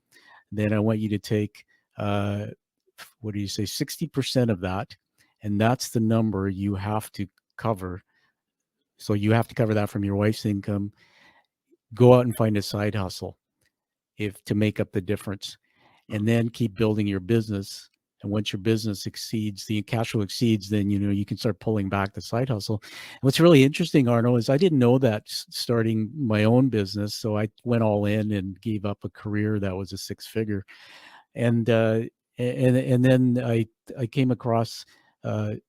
Then I want you to take, what do you say, 60% of that. And that's the number you have to cover. So you have to cover that from your wife's income. Go out and find a side hustle to make up the difference, and then keep building your business. And once your business exceeds, the cash flow exceeds, then, you can start pulling back the side hustle. And what's really interesting, Arnaud, is I didn't know that starting my own business. So I went all in and gave up a career that was a 6-figure. And then I came across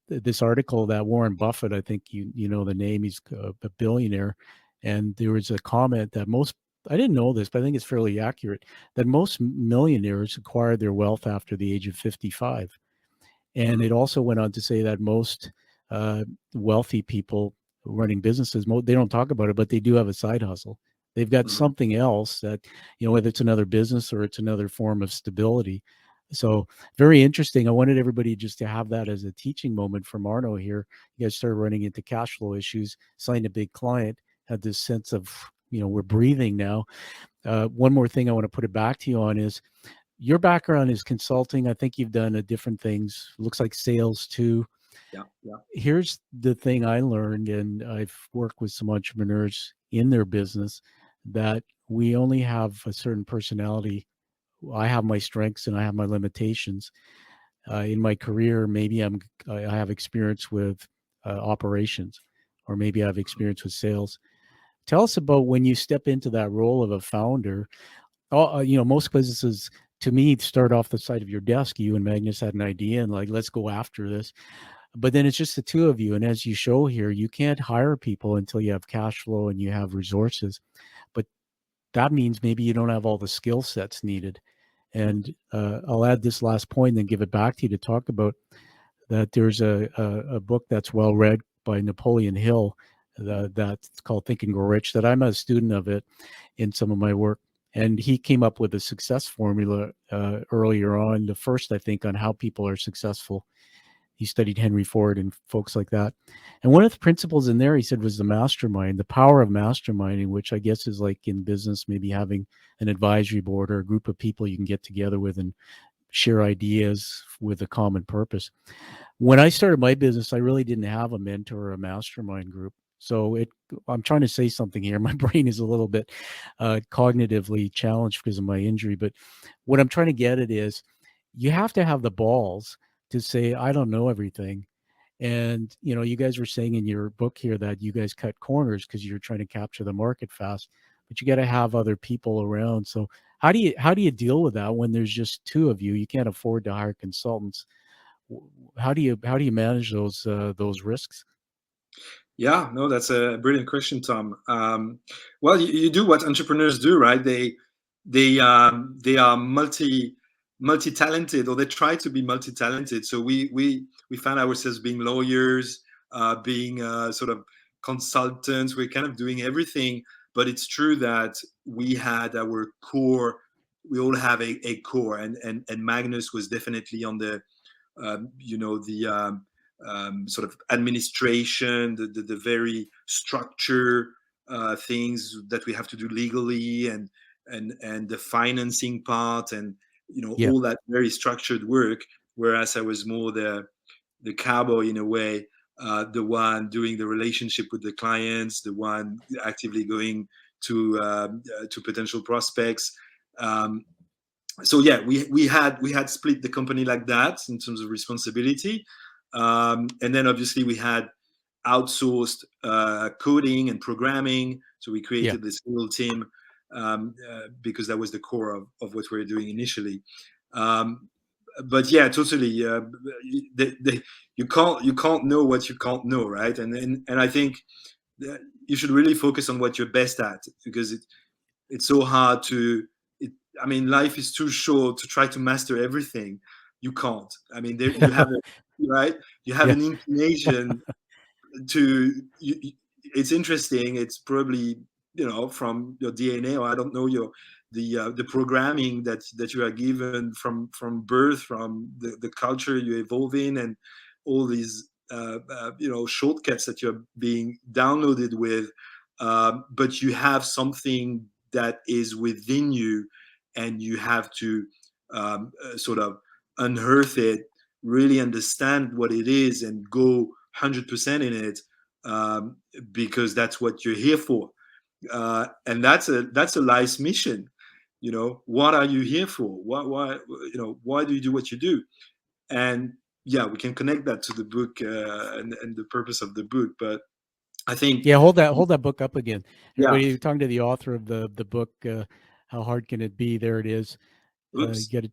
this article that Warren Buffett, I think you know the name, he's a billionaire, and there was a comment that I didn't know this, but I think it's fairly accurate, that most millionaires acquire their wealth after the age of 55. And it also went on to say that most wealthy people running businesses, they don't talk about it, but they do have a side hustle. They've got something else that, whether it's another business or it's another form of stability. So very interesting. I wanted everybody just to have that as a teaching moment from Arnaud here. You guys started running into cash flow issues, signed a big client, had this sense of, we're breathing now. One more thing I want to put it back to you on is your background is consulting. I think you've done different things. Looks like sales too. Yeah, yeah. Here's the thing I learned, and I've worked with some entrepreneurs in their business, that we only have a certain personality. I have my strengths and I have my limitations. In my career, maybe I have experience with operations, or maybe I have experience with sales. Tell us about when you step into that role of a founder. Most businesses, to me, start off the side of your desk. You and Magnus had an idea and, like, let's go after this. But then it's just the two of you. And as you show here, you can't hire people until you have cash flow and you have resources. But that means maybe you don't have all the skill sets needed. And I'll add this last point and then give it back to you to talk about that. There's a book that's well read by Napoleon Hill that's called Think and Grow Rich, that I'm a student of it in some of my work. And he came up with a success formula earlier on, the first, I think, on how people are successful. he studied Henry Ford and folks like that. And one of the principles in there, he said, was the mastermind, the power of masterminding, which I guess is like in business, maybe having an advisory board or a group of people you can get together with and share ideas with a common purpose. When I started my business, I really didn't have a mentor or a mastermind group. So I'm trying to say something here. My brain is a little bit cognitively challenged because of my injury. But what I'm trying to get at is you have to have the balls to say, I don't know everything. And, you guys were saying in your book here that you guys cut corners because you're trying to capture the market fast, but you got to have other people around. So how do you deal with that when there's just two of you? You can't afford to hire consultants. How do you manage those risks? Yeah, no, that's a brilliant question, Tom. Well, you do what entrepreneurs do, right? They are multi-talented, or they try to be multi-talented. So we found ourselves being lawyers, being sort of consultants. We're kind of doing everything, but it's true that we had our core. We all have a core, and Magnus was definitely on the sort of administration, the very structure things that we have to do legally, and the financing part, and Yeah. all that very structured work. Whereas I was more the cowboy in a way, the one doing the relationship with the clients, the one actively going to potential prospects. So yeah, we had split the company like that in terms of responsibility, and then obviously we had outsourced coding and programming. So we Yeah. created this little team, because that was the core of what we were doing initially. But yeah, totally. You can't know what you can't know, right? And I think that you should really focus on what you're best at, because it's so hard to. I mean, life is too short to try to master everything. You can't. I mean, there you have right. You have Yeah. an inclination to. It's interesting. It's probably from your DNA, or I don't know, the programming that you are given from birth, from the culture you evolve in, and all these shortcuts that you're being downloaded with. But you have something that is within you, and you have to sort of unearth it, really understand what it is, and go 100% in it, because that's what you're here for, and that's a life's mission. What are you here for? Why do you do what you do? And yeah, we can connect that to the book, and the purpose of the book. But I think, Yeah, hold that book up again. yeah. Everybody, talking to the author of the book, How Hard Can It Be? There it is. You Oops. get it.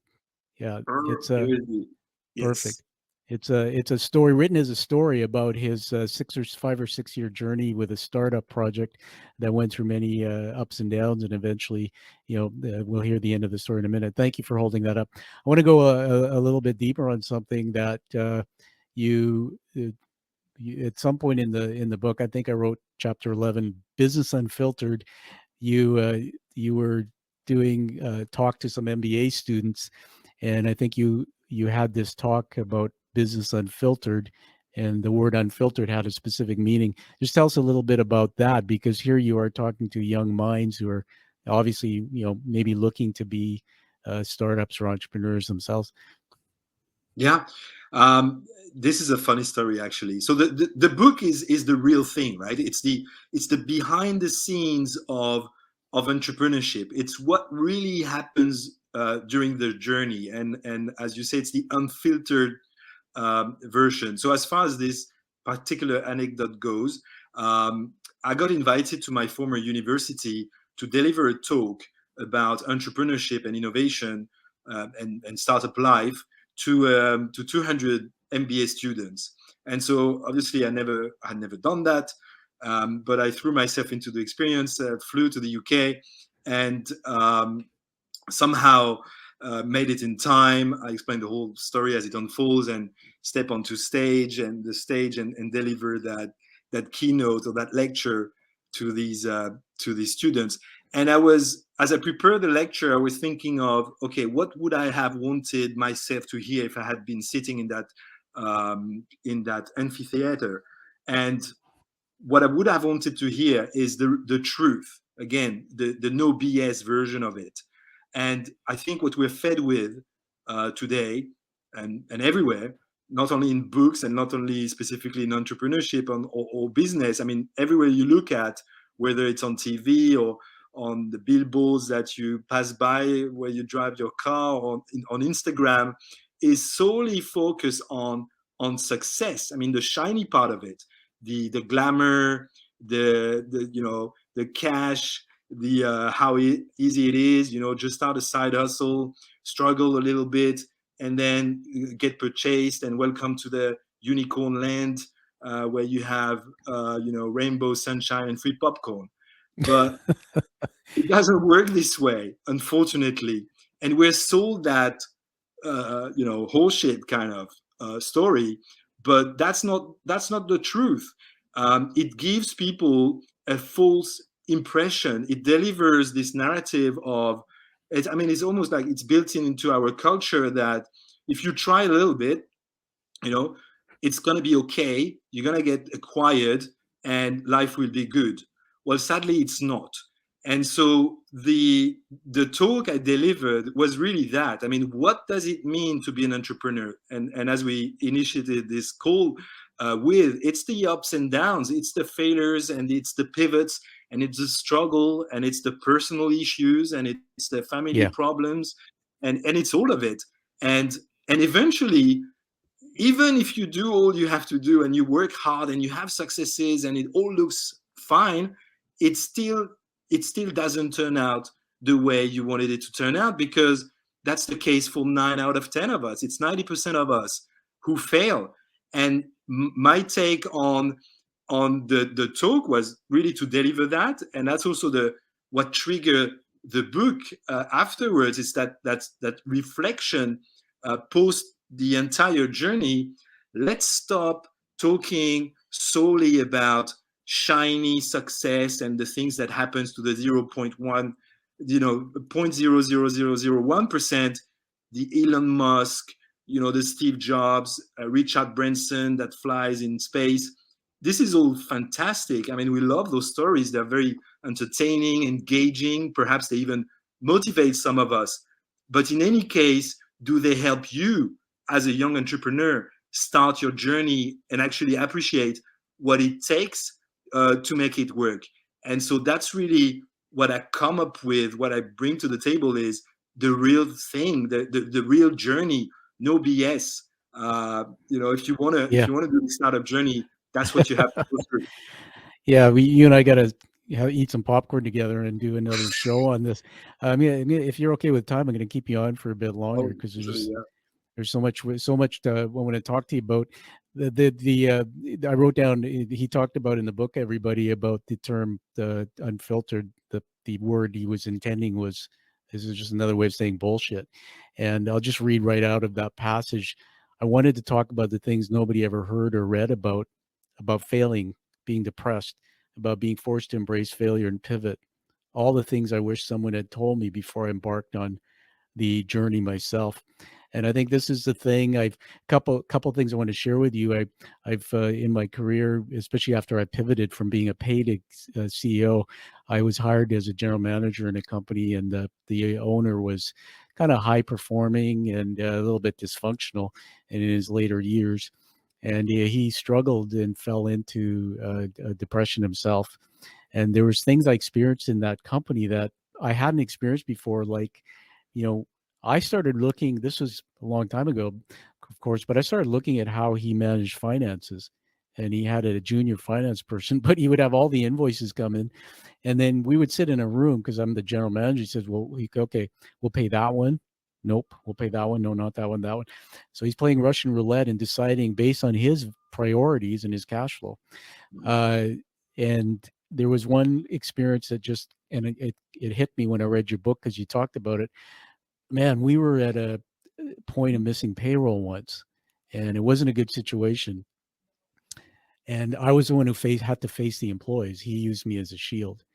Yeah, it's Here it is. Yes. perfect. It's a story written as a story about his 5 or 6 year journey with a startup project that went through many ups and downs, and eventually, we'll hear the end of the story in a minute. Thank you for holding that up. I want to go a little bit deeper on something that you at some point in the book. I think I wrote chapter 11, Business Unfiltered. You were doing talk to some MBA students, and I think you had this talk about business unfiltered, and the word unfiltered had a specific meaning. Just tell us a little bit about that, because here you are talking to young minds who are obviously maybe looking to be startups or entrepreneurs themselves. Yeah. This is a funny story, actually. So the book is the real thing, right? It's the behind the scenes of entrepreneurship. It's what really happens during the journey, and as you say, it's the unfiltered version. So as far as this particular anecdote goes, I got invited to my former university to deliver a talk about entrepreneurship and innovation, and startup life, to 200 MBA students. And so obviously I had never done that, but I threw myself into the experience, flew to the UK, and somehow made it in time. I explained the whole story as it unfolds, and step onto stage and deliver that keynote, or that lecture, to these students. And as I prepared the lecture, I was thinking of, okay, what would I have wanted myself to hear if I had been sitting in that in that amphitheater. And what I would have wanted to hear is the truth, again, the no BS version of it. And I think what we're fed with today and everywhere, not only in books and not only specifically in entrepreneurship or business, I mean, everywhere you look at, whether it's on TV or on the billboards that you pass by where you drive your car or on Instagram, is solely focused on success. I mean, the shiny part of it, the glamour, the you know, the cash, the how easy it is, you know, just start a side hustle, struggle a little bit, and then get purchased and welcome to the unicorn land, where you have you know, rainbow sunshine and free popcorn. But it doesn't work this way, unfortunately. And we're sold that you know, horseshit kind of story, but that's not the truth. It gives people a false impression. It delivers this narrative of I mean, it's almost like it's built into our culture that if you try a little bit, you know, it's going to be okay. You're going to get acquired and life will be good. Well, sadly, it's not. And so the talk I delivered was really that. I mean, what does it mean to be an entrepreneur? And as we initiated this call with, it's the ups and downs, it's the failures and it's the pivots and it's the struggle and it's the personal issues and it's the family problems and it's all of it. And eventually, even if you do all you have to do and you work hard and you have successes and it all looks fine, it still doesn't turn out the way you wanted it to turn out, because that's the case for 9 out of 10 of us. It's 90% of us who fail. And my take on the talk was really to deliver that, and that's also what triggered the book afterwards. Is that reflection post the entire journey. Let's stop talking solely about shiny success and the things that happens to the 0.1, you know, 0.00001%, the Elon Musk, you know, the Steve Jobs, Richard Branson that flies in space. This is all fantastic. I mean, we love those stories. They're very entertaining, engaging. Perhaps they even motivate some of us. But in any case, do they help you as a young entrepreneur start your journey and actually appreciate what it takes to make it work? And so that's really what I come up with. What I bring to the table is the real thing, the real journey, no BS. You know, if you want to do the startup journey, that's what you have to go through. Yeah, you and I got to eat some popcorn together and do another show on this. I mean, if you're okay with time, I'm going to keep you on for a bit longer because there's so much I want to talk to you about. I wrote down, he talked about in the book, everybody, about the term the unfiltered. The word he was intending was, this is just another way of saying bullshit. And I'll just read right out of that passage. I wanted to talk about the things nobody ever heard or read about failing, being depressed, about being forced to embrace failure and pivot. All the things I wish someone had told me before I embarked on the journey myself. And I think this is the thing. Couple things I want to share with you. I've in my career, especially after I pivoted from being a paid CEO, I was hired as a general manager in a company, and the owner was kind of high performing and a little bit dysfunctional in his later years. And he struggled and fell into depression himself. And there was things I experienced in that company that I hadn't experienced before. Like, you know, I started looking, this was a long time ago, of course, but I started looking at how he managed finances. And he had a junior finance person, but he would have all the invoices come in. And then we would sit in a room, because I'm the general manager. He says, well, okay, we'll pay that one. Nope, we'll pay that one. No, not that one, that one. So he's playing Russian roulette and deciding based on his priorities and his cash flow. And there was one experience that just, and it hit me when I read your book, because you talked about it. Man, we were at a point of missing payroll once, and it wasn't a good situation. And I was the one who had to face the employees. He used me as a shield.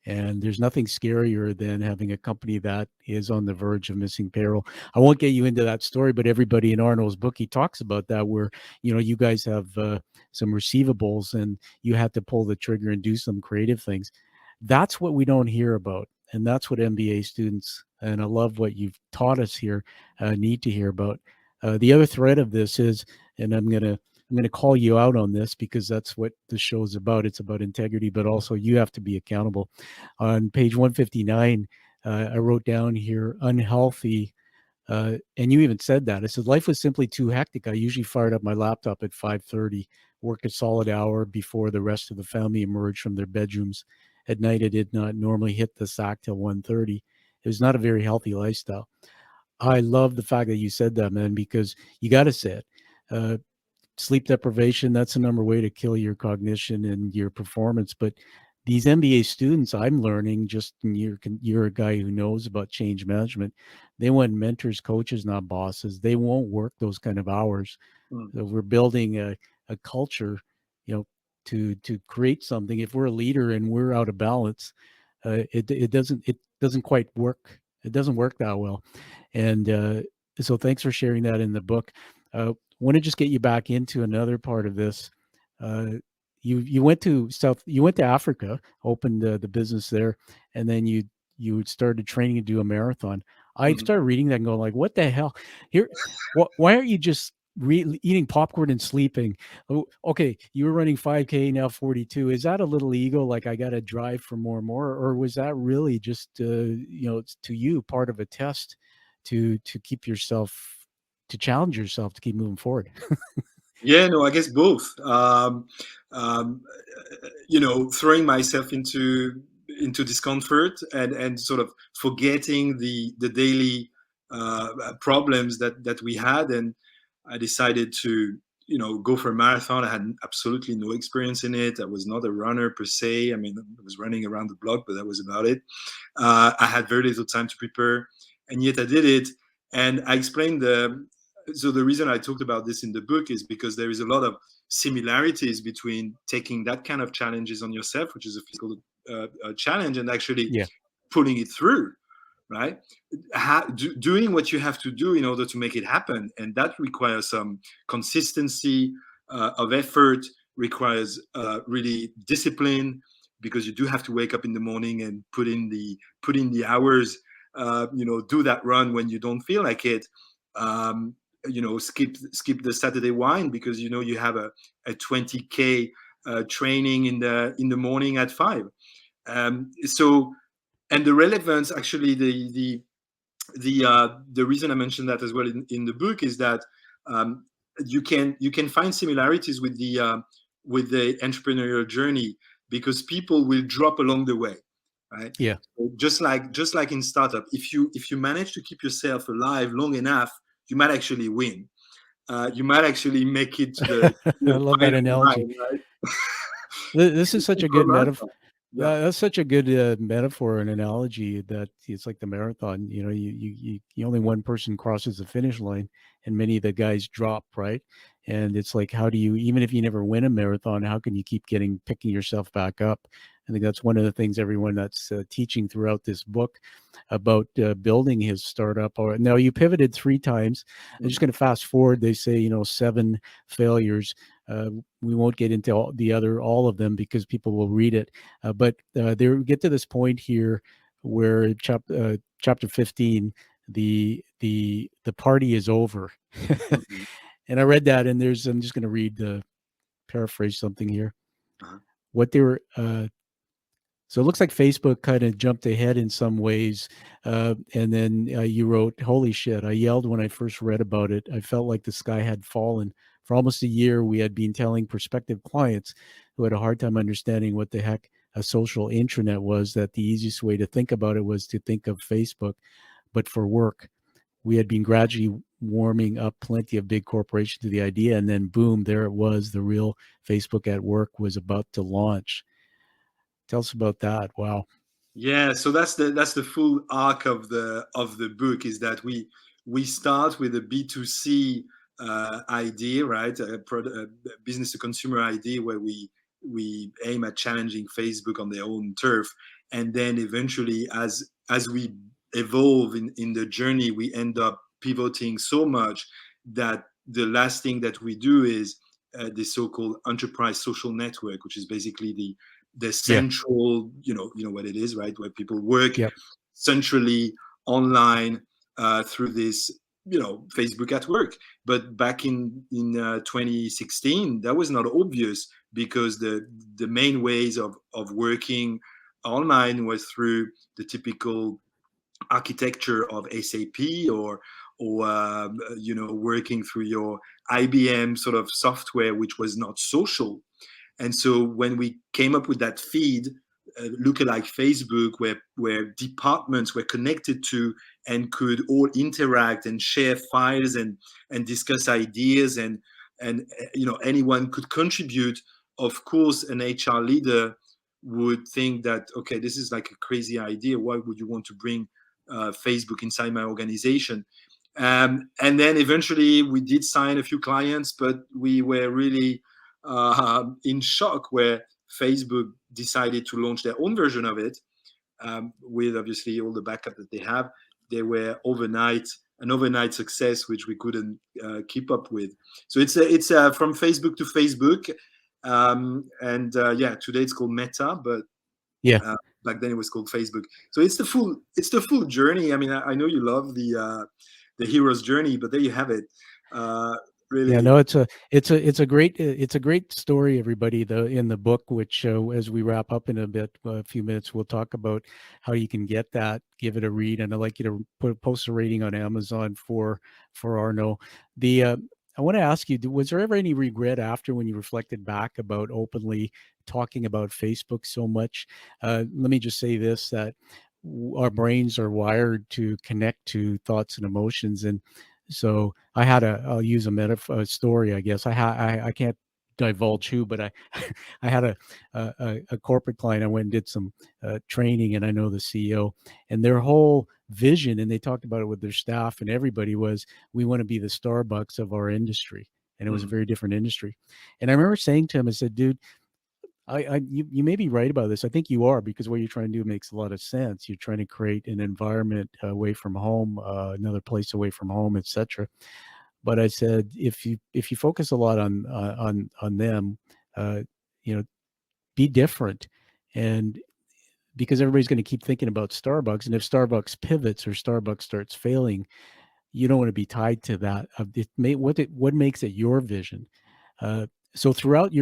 And there's nothing scarier than having a company that is on the verge of missing payroll. I won't get you into that story, but everybody in Arnaud's book, he talks about that, where, you guys have some receivables and you have to pull the trigger and do some creative things. That's what we don't hear about. And that's what MBA students, and I love what you've taught us here, need to hear about. The other thread of this is, and I'm going to call you out on this because that's what the show is about. It's about integrity, but also you have to be accountable. On page 159, I wrote down here, unhealthy. And you even said that. I said, life was simply too hectic. I usually fired up my laptop at 5:30, worked a solid hour before the rest of the family emerged from their bedrooms. At night, I did not normally hit the sack till 1:30. It was not a very healthy lifestyle. I love the fact that you said that, man, because you got to say it. Sleep deprivation, that's the number way to kill your cognition and your performance. But these MBA students, I'm learning, just you're a guy who knows about change management. They want mentors, coaches, not bosses. They won't work those kind of hours. So we're building a culture, to create something. If we're a leader and we're out of balance, it doesn't quite work. It doesn't work that well. And so thanks for sharing that in the book. Want to just get you back into another part of this. You went to Africa, opened the business there, and then you started training to do a marathon. I started reading that and going like, what the hell? Here, why aren't you just eating popcorn and sleeping? Oh, okay, you were running 5K, now 42. Is that a little ego, like I got to drive for more and more, or was that really just to you part of a test to keep yourself, to challenge yourself to keep moving forward? Yeah, no, I guess both. Throwing myself into discomfort and sort of forgetting the daily problems that we had, and I decided to go for a marathon. I had absolutely no experience in it. I was not a runner per se. I mean, I was running around the block, but that was about it. I had very little time to prepare, and yet I did it. And I explained so the reason I talked about this in the book is because there is a lot of similarities between taking that kind of challenges on yourself, which is a physical challenge, and actually pulling it through, right? Doing what you have to do in order to make it happen. And that requires some consistency of effort, requires really discipline, because you do have to wake up in the morning and put in the hours, do that run when you don't feel like it. Skip the Saturday wine because you have a 20K training in the morning at 5. So, and the relevance, actually, the reason I mentioned that as well in the book is that you can find similarities with the entrepreneurial journey, because people will drop along the way, right? Yeah. So just like in startup, if you manage to keep yourself alive long enough, you might actually win. You might actually make it to the I love that analogy. line, right? This is such a good metaphor. Yeah. That's such a good metaphor and analogy, that it's like the marathon. You only one person crosses the finish line, and many of the guys drop, right? And it's like, how do you, even if you never win a marathon, how can you keep picking yourself back up? I think that's one of the things everyone that's teaching throughout this book about building his startup. Now, you pivoted 3 times. I'm just going to fast forward. They say 7 failures. We won't get into all of them because people will read it. But they get to this point here where chapter 15, the party is over. And I read that, and I'm just going to paraphrase something here. What they were. So it looks like Facebook kind of jumped ahead in some ways. And then you wrote, "Holy shit, I yelled when I first read about it. I felt like the sky had fallen. For almost a year, we had been telling prospective clients who had a hard time understanding what the heck a social intranet was, that the easiest way to think about it was to think of Facebook, but for work. We had been gradually warming up plenty of big corporations to the idea, and then boom, there it was. The real Facebook at work was about to launch." Tell us about that. Wow. Yeah, so that's the full arc of the book, is that we start with a B2C idea, right? A business to consumer idea, where we aim at challenging Facebook on their own turf, and then eventually, as we evolve in the journey, we end up pivoting so much that the last thing that we do is the so-called enterprise social network, which is basically the Yeah. central, you know what it is, right? Where people work Yep. centrally online through this, Facebook at work. But back in 2016, that was not obvious, because the main ways of working online was through the typical architecture of SAP, or working through your IBM sort of software, which was not social. And so when we came up with that feed, lookalike Facebook, where departments were connected to and could all interact and share files and discuss ideas, and anyone could contribute. Of course, an HR leader would think that, okay, this is like a crazy idea. Why would you want to bring Facebook inside my organization? And then eventually we did sign a few clients, but we were really in shock where Facebook decided to launch their own version of it, with obviously all the backup that they have. They were an overnight success, which we couldn't keep up with. So it's from Facebook to Facebook, and today it's called Meta, but Yeah. back then it was called Facebook. So it's the full journey. I mean, I know you love the hero's journey, but there you have it. Really. Yeah, no, it's a great story, everybody. In the book, which as we wrap up in a few minutes, we'll talk about how you can get that, give it a read, and I'd like you to post a rating on Amazon for Arnaud. I want to ask you, was there ever any regret after, when you reflected back about openly talking about Facebook so much? Let me just say this, that our brains are wired to connect to thoughts and emotions, and so I'll use a story, I guess. I can't divulge who, but I I had a corporate client. I went and did some training, and I know the CEO, and their whole vision, and they talked about it with their staff and everybody, was, we want to be the Starbucks of our industry. And it was a very different industry. And I remember saying to him, I said, dude, you may be right about this. I think you are, because what you're trying to do makes a lot of sense. You're trying to create an environment away from home, another place away from home, etc. But I said, if you focus a lot on them, you know, be different, and because everybody's going to keep thinking about Starbucks, and if Starbucks pivots or Starbucks starts failing, you don't want to be tied to that. What makes it your vision? So throughout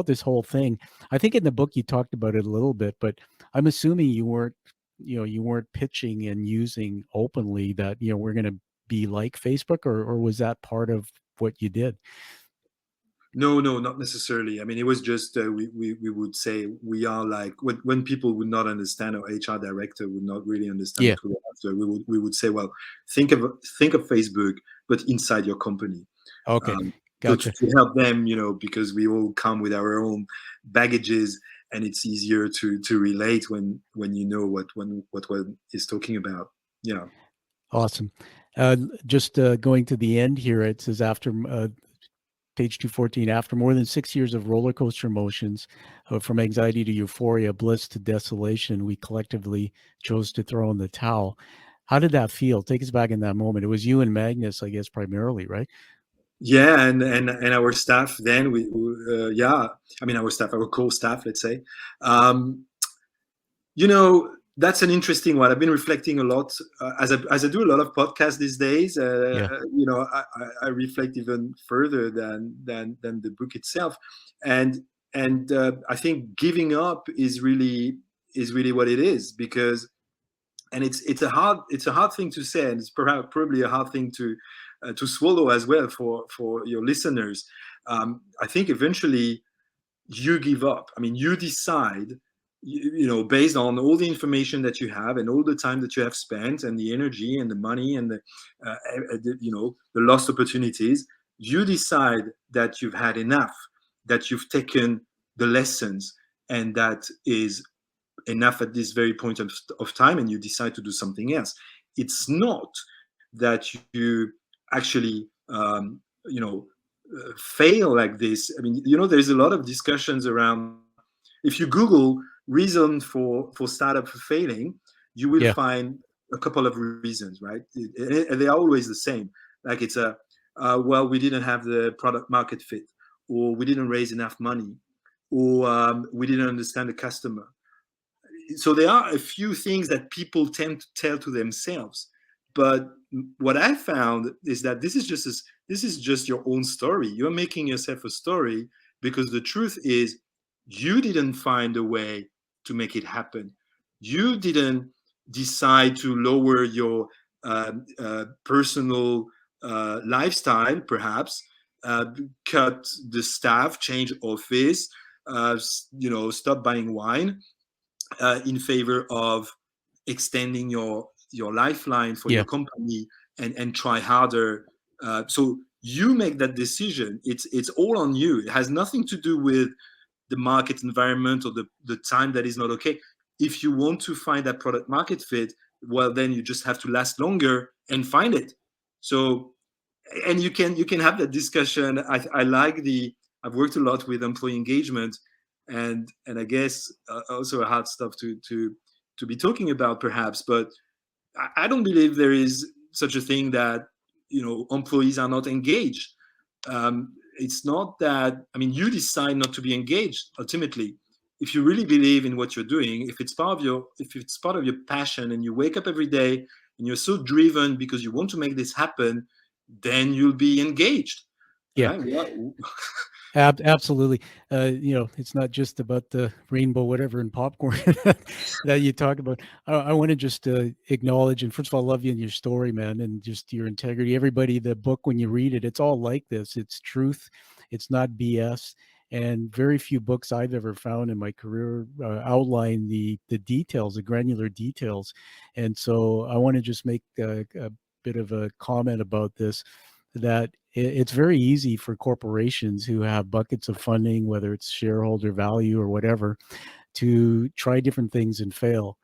this whole thing, I think in the book you talked about it a little bit, but I'm assuming you weren't pitching and using openly that, we're going to be like Facebook, or was that part of what you did? No, not necessarily. I mean, it was just we would say we are like, when people would not understand, or HR director would not really understand Yeah. what we were after, we would say, well, think of Facebook, but inside your company. Okay. So Gotcha. to help them, because we all come with our own baggages, and it's easier to relate when you know what one is talking about. Yeah. Awesome. Just going to the end here, it says, after page 214, after more than 6 years of roller coaster emotions, from anxiety to euphoria, bliss to desolation, we collectively chose to throw in the towel. How did that feel? Take us back in that moment. It was you and Magnus, I guess, primarily, right? Yeah, and our staff then, our core staff, let's say. That's an interesting one. I've been reflecting a lot, as I do a lot of podcasts these days. Yeah. I reflect even further than the book itself, and I think giving up is really what it is, because, and it's a hard thing to say, and it's probably a hard thing to swallow as well for your listeners. I think eventually you give up. I mean, you decide, based on all the information that you have and all the time that you have spent and the energy and the money and the lost opportunities, you decide that you've had enough, that you've taken the lessons, and that is enough at this very point of time, and you decide to do something else. It's not that you actually fail like this. I mean, there's a lot of discussions around, if you Google reason for startup failing, you will Yeah. find a couple of reasons, right? And they are always the same. Like it's well, we didn't have the product market fit, or we didn't raise enough money, or we didn't understand the customer. So there are a few things that people tend to tell to themselves. But what I found is that this is just your own story. You're making yourself a story because the truth is you didn't find a way to make it happen. You didn't decide to lower your personal lifestyle, perhaps, cut the staff, change office, stop buying wine in favor of extending your lifeline for Yeah. your company and try harder. So you make that decision. It's all on you. It has nothing to do with the market environment or the time that is not okay. If you want to find that product market fit, well, then you just have to last longer and find it. So, and you can have that discussion. I like I've worked a lot with employee engagement, and I guess also a hard stuff to be talking about perhaps, but I don't believe there is such a thing that employees are not engaged. It's not that, I mean, you decide not to be engaged ultimately. If you really believe in what you're doing, if it's part of your passion, and you wake up every day and you're so driven because you want to make this happen, then you'll be engaged. Yeah. Right? Absolutely. It's not just about the rainbow, whatever, and popcorn that you talk about. I want to just acknowledge, and first of all, I love you and your story, man, and just your integrity. Everybody, the book, when you read it, it's all like this. It's truth. It's not BS. And very few books I've ever found in my career outline the details, the granular details. And so I want to just make a bit of a comment about this, that it's very easy for corporations who have buckets of funding, whether it's shareholder value or whatever, to try different things and fail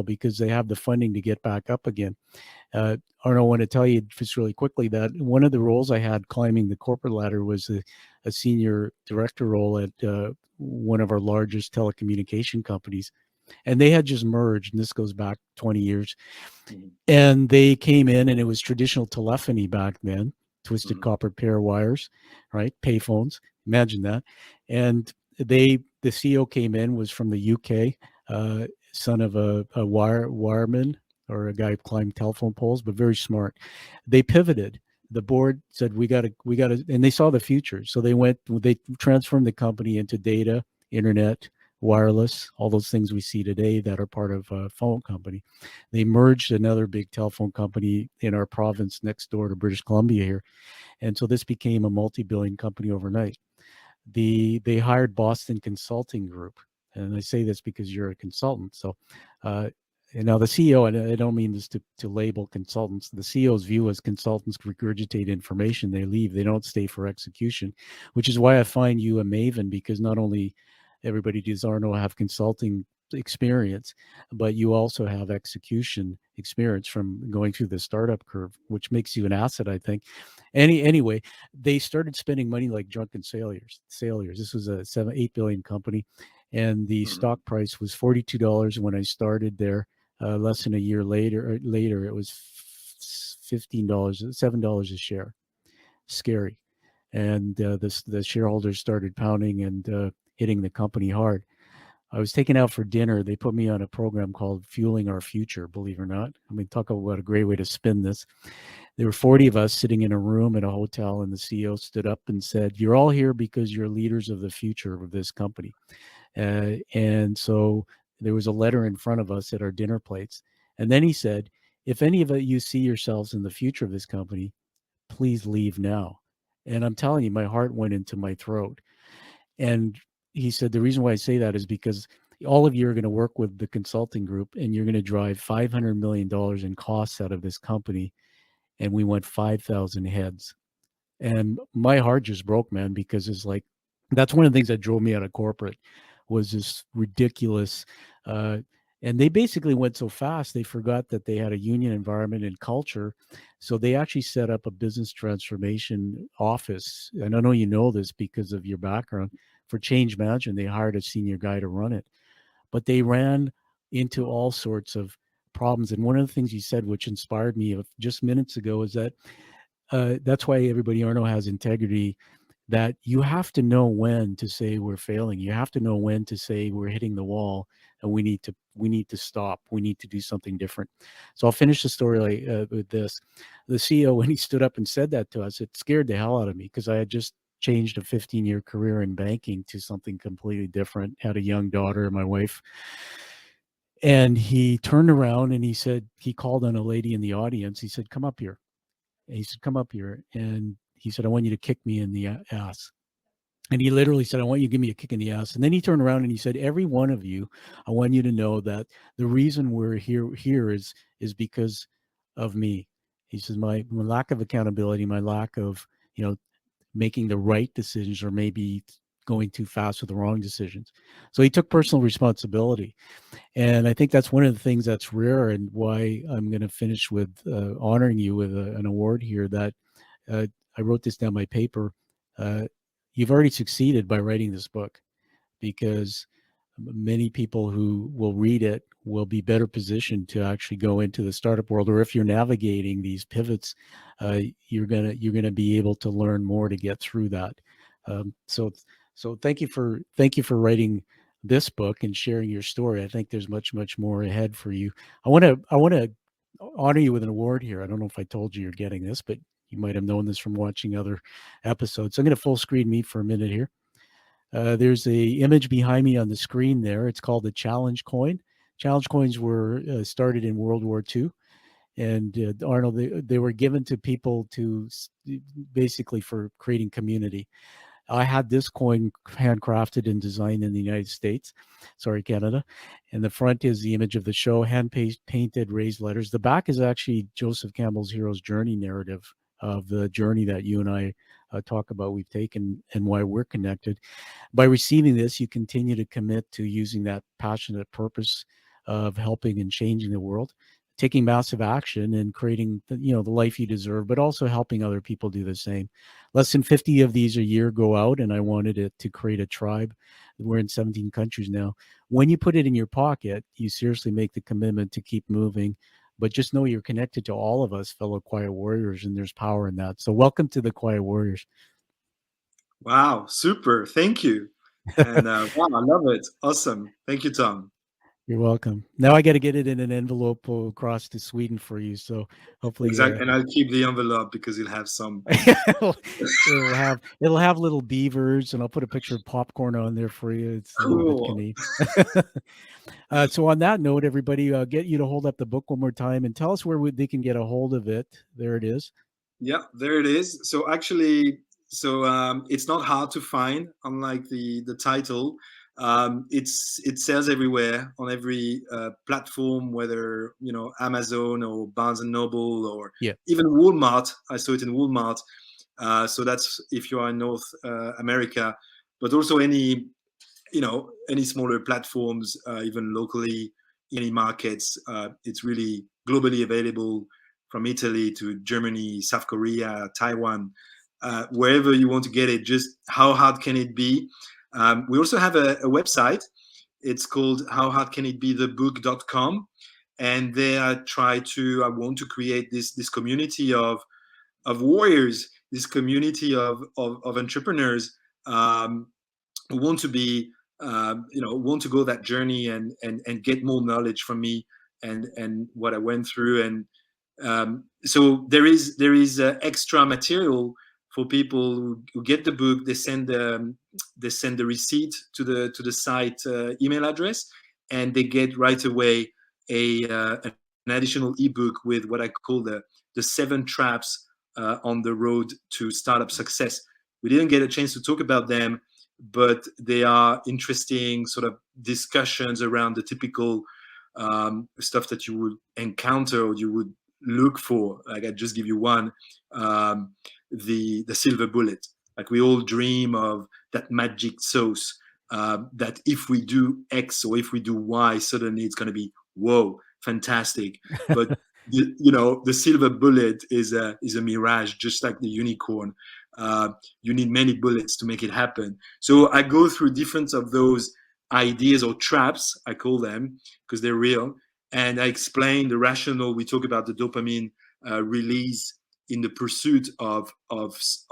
because they have the funding to get back up again. Arnaud, I want to tell you just really quickly that one of the roles I had climbing the corporate ladder was a senior director role at one of our largest telecommunication companies. And they had just merged, and this goes back 20 years. Mm-hmm. And they came in, and it was traditional telephony back then, twisted copper pair wires, right? Payphones. Imagine that. And the CEO came in, was from the UK, son of a wireman, or a guy who climbed telephone poles, but very smart. They pivoted. The board said, we got to, and they saw the future. So they transformed the company into data, internet, wireless, all those things we see today that are part of a phone company. They merged another big telephone company in our province next door to British Columbia here. And so this became a multi-billion company overnight. They hired Boston Consulting Group. And I say this because you're a consultant. So, and now the CEO, and I don't mean this to label consultants, the CEO's view is consultants regurgitate information, they leave, they don't stay for execution, which is why I find you a maven, because not only everybody does Arnaud have consulting experience, but you also have execution experience from going through the startup curve, which makes you an asset, I think. Anyway, they started spending money like drunken sailors. This was a 7-8 billion company, and the stock price was $42 when I started there. Less than a year later, it was $15, $7 a share. Scary. And the shareholders started pounding and hitting the company hard. I was taken out for dinner. They put me on a program called Fueling Our Future, believe it or not. I mean, talk about a great way to spin this. There were 40 of us sitting in a room at a hotel, and the CEO stood up and said, "You're all here because you're leaders of the future of this company." And so there was a letter in front of us at our dinner plates. And then he said, "If any of you see yourselves in the future of this company, please leave now." And I'm telling you, my heart went into my throat. And he said, the reason why I say that is because all of you are going to work with the consulting group, and you're going to drive $500 million in costs out of this company. And we went 5,000 heads. And my heart just broke, man, because it's like, that's one of the things that drove me out of corporate, was this ridiculous. And they basically went so fast, they forgot that they had a union environment and culture. So they actually set up a business transformation office. And I know you know this because of your background, for change management. They hired a senior guy to run it, but they ran into all sorts of problems. And one of the things you said, which inspired me just minutes ago, is that that's why everybody, Arnaud, has integrity, that you have to know when to say we're failing. You have to know when to say we're hitting the wall and we need to stop. We need to do something different. So I'll finish the story with this. The CEO, when he stood up and said that to us, it scared the hell out of me, because I had just changed a 15-year career in banking to something completely different, had a young daughter, my wife. And he turned around and he said, he called on a lady in the audience. He said, come up here. And he said, come up here. And he said, I want you to kick me in the ass. And he literally said, I want you to give me a kick in the ass. And then he turned around and he said, every one of you, I want you to know that the reason we're here is because of me. He says, my lack of accountability, my lack of, making the right decisions, or maybe going too fast with the wrong decisions. So he took personal responsibility. And I think that's one of the things that's rare, and why I'm going to finish with honoring you with an award here, that I wrote this down my paper. You've already succeeded by writing this book, because many people who will read it will be better positioned to actually go into the startup world, or if you're navigating these pivots, you're gonna be able to learn more to get through that. So thank you for writing this book and sharing your story. I think there's much more ahead for you. I want to honor you with an award here. I don't know if I told you you're getting this, but you might have known this from watching other episodes. So I'm going to full screen me for a minute here. There's a image behind me on the screen there. It's called the Challenge Coin. Challenge coins were started in World War II. And Arnold, they were given to people to basically for creating community. I had this coin handcrafted and designed in the United States, Canada. And the front is the image of the show, hand painted raised letters. The back is actually Joseph Campbell's hero's journey narrative of the journey that you and I talk about we've taken and why we're connected. By receiving this, you continue to commit to using that passionate purpose of helping and changing the world, taking massive action and creating the life you deserve, but also helping other people do the same. Less than 50 of these a year go out, and I wanted it to create a tribe. We're in 17 countries now. When you put it in your pocket, you seriously make the commitment to keep moving, but just know you're connected to all of us fellow Quiet Warriors, and there's power in that. So welcome to the Quiet Warriors. Wow, super. Thank you. And wow, I love it. Awesome. Thank you, Tom. You're welcome. Now I got to get it in an envelope across to Sweden for you. So hopefully, exactly. And I'll keep the envelope because it'll have some. it'll have little beavers, and I'll put a picture of popcorn on there for you. It's cool. A little bit Canadian. So on that note, everybody, get you to hold up the book one more time and tell us where they can get a hold of it. There it is. Yeah, there it is. So actually, it's not hard to find, unlike the title. It sells everywhere on every platform, whether Amazon or Barnes and Noble or even Walmart. I saw it in Walmart. So that's if you are in North America, but also any smaller platforms, even locally, any markets. It's really globally available, from Italy to Germany, South Korea, Taiwan, wherever you want to get it. Just how hard can it be? We also have a website. It's called howhardcanitbethebook.com. And there I want to create this community of warriors, this community of entrepreneurs who want to be, want to go that journey and get more knowledge from me and what I went through. And so there is extra material for people who get the book. They send the receipt to the site email address, and they get right away an additional ebook with what I call the 7 traps on the road to startup success. We didn't get a chance to talk about them, but they are interesting sort of discussions around the typical stuff that you would encounter or you would look for. Like I just give you one. The silver bullet. Like we all dream of that magic sauce that if we do X or if we do Y, suddenly it's going to be, whoa, fantastic. But the silver bullet is a mirage, just like the unicorn. You need many bullets to make it happen. So I go through different of those ideas or traps, I call them, because they're real. And I explain the rationale. We talk about the dopamine release in the pursuit of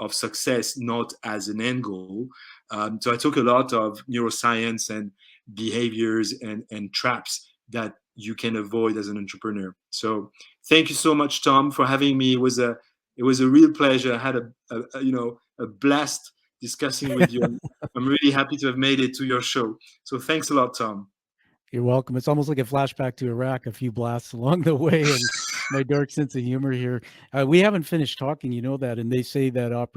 success, not as an end goal. So I talk a lot of neuroscience and behaviors and traps that you can avoid as an entrepreneur. So thank you so much, Tom, for having me. It was a real pleasure. I had a blast discussing with you. I'm really happy to have made it to your show. So thanks a lot, Tom. You're welcome. It's almost like a flashback to Iraq, a few blasts along the way, and my dark sense of humor here. We haven't finished talking, you know that, and they say that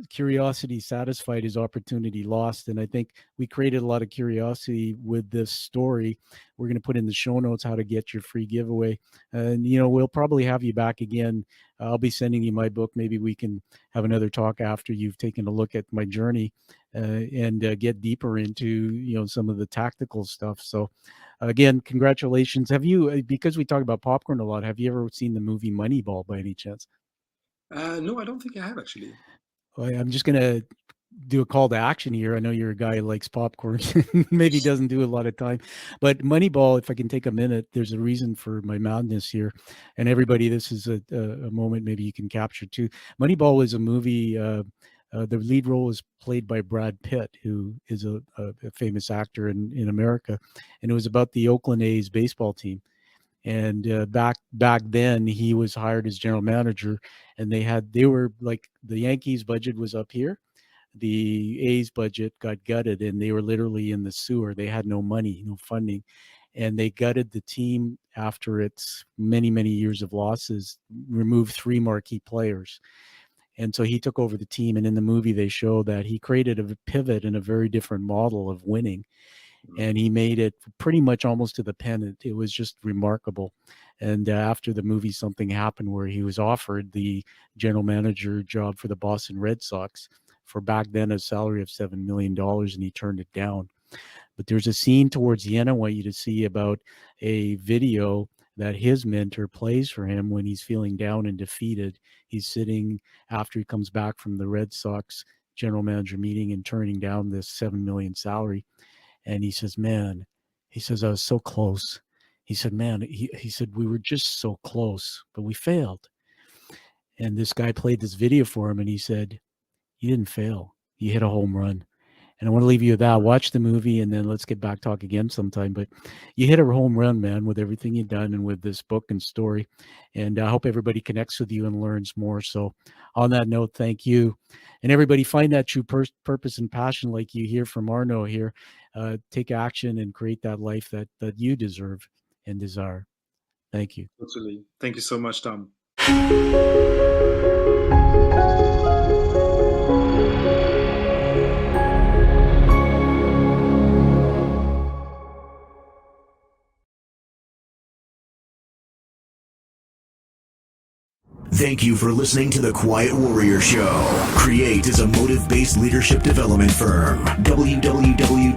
curiosity satisfied is opportunity lost. And I think we created a lot of curiosity with this story. We're going to put in the show notes how to get your free giveaway. And, we'll probably have you back again. I'll be sending you my book. Maybe we can have another talk after you've taken a look at my journey and get deeper into, some of the tactical stuff. So again, congratulations. Have you, because we talk about popcorn a lot, have you ever seen the movie Moneyball by any chance? No, I don't think I have, actually. I'm just going to do a call to action here. I know you're a guy who likes popcorn, maybe doesn't do a lot of time, but Moneyball, if I can take a minute, there's a reason for my madness here. And everybody, this is a moment maybe you can capture too. Moneyball is a movie, the lead role is played by Brad Pitt, who is a famous actor in America. And it was about the Oakland A's baseball team. And back then he was hired as general manager, and they were like, the Yankees budget was up here, the A's budget got gutted, and they were literally in the sewer. They had no money, no funding, and they gutted the team after its many years of losses, removed 3 marquee players. And so he took over the team, and in the movie they show that he created a pivot and a very different model of winning. And he made it pretty much almost to the pennant. It was just remarkable. And after the movie, something happened where he was offered the general manager job for the Boston Red Sox for back then a salary of $7 million, and he turned it down. But there's a scene towards the end I want you to see about a video that his mentor plays for him when he's feeling down and defeated. He's sitting after he comes back from the Red Sox general manager meeting and turning down this $7 million salary. And he says, man, I was so close. He said, man, he said, we were just so close, but we failed. And this guy played this video for him, and he said, you didn't fail. You hit a home run. And I want to leave you with that. Watch the movie, and then let's get back talk again sometime. But you hit a home run, man, with everything you've done and with this book and story. And I hope everybody connects with you and learns more. So on that note, thank you. And everybody, find that true purpose and passion like you hear from Arnaud here. Take action and create that life that you deserve and desire. Thank you. Totally. Thank you so much, Tom. Thank you for listening to The Quiet Warrior Show. Create is a motive-based leadership development firm. www.kreat.ca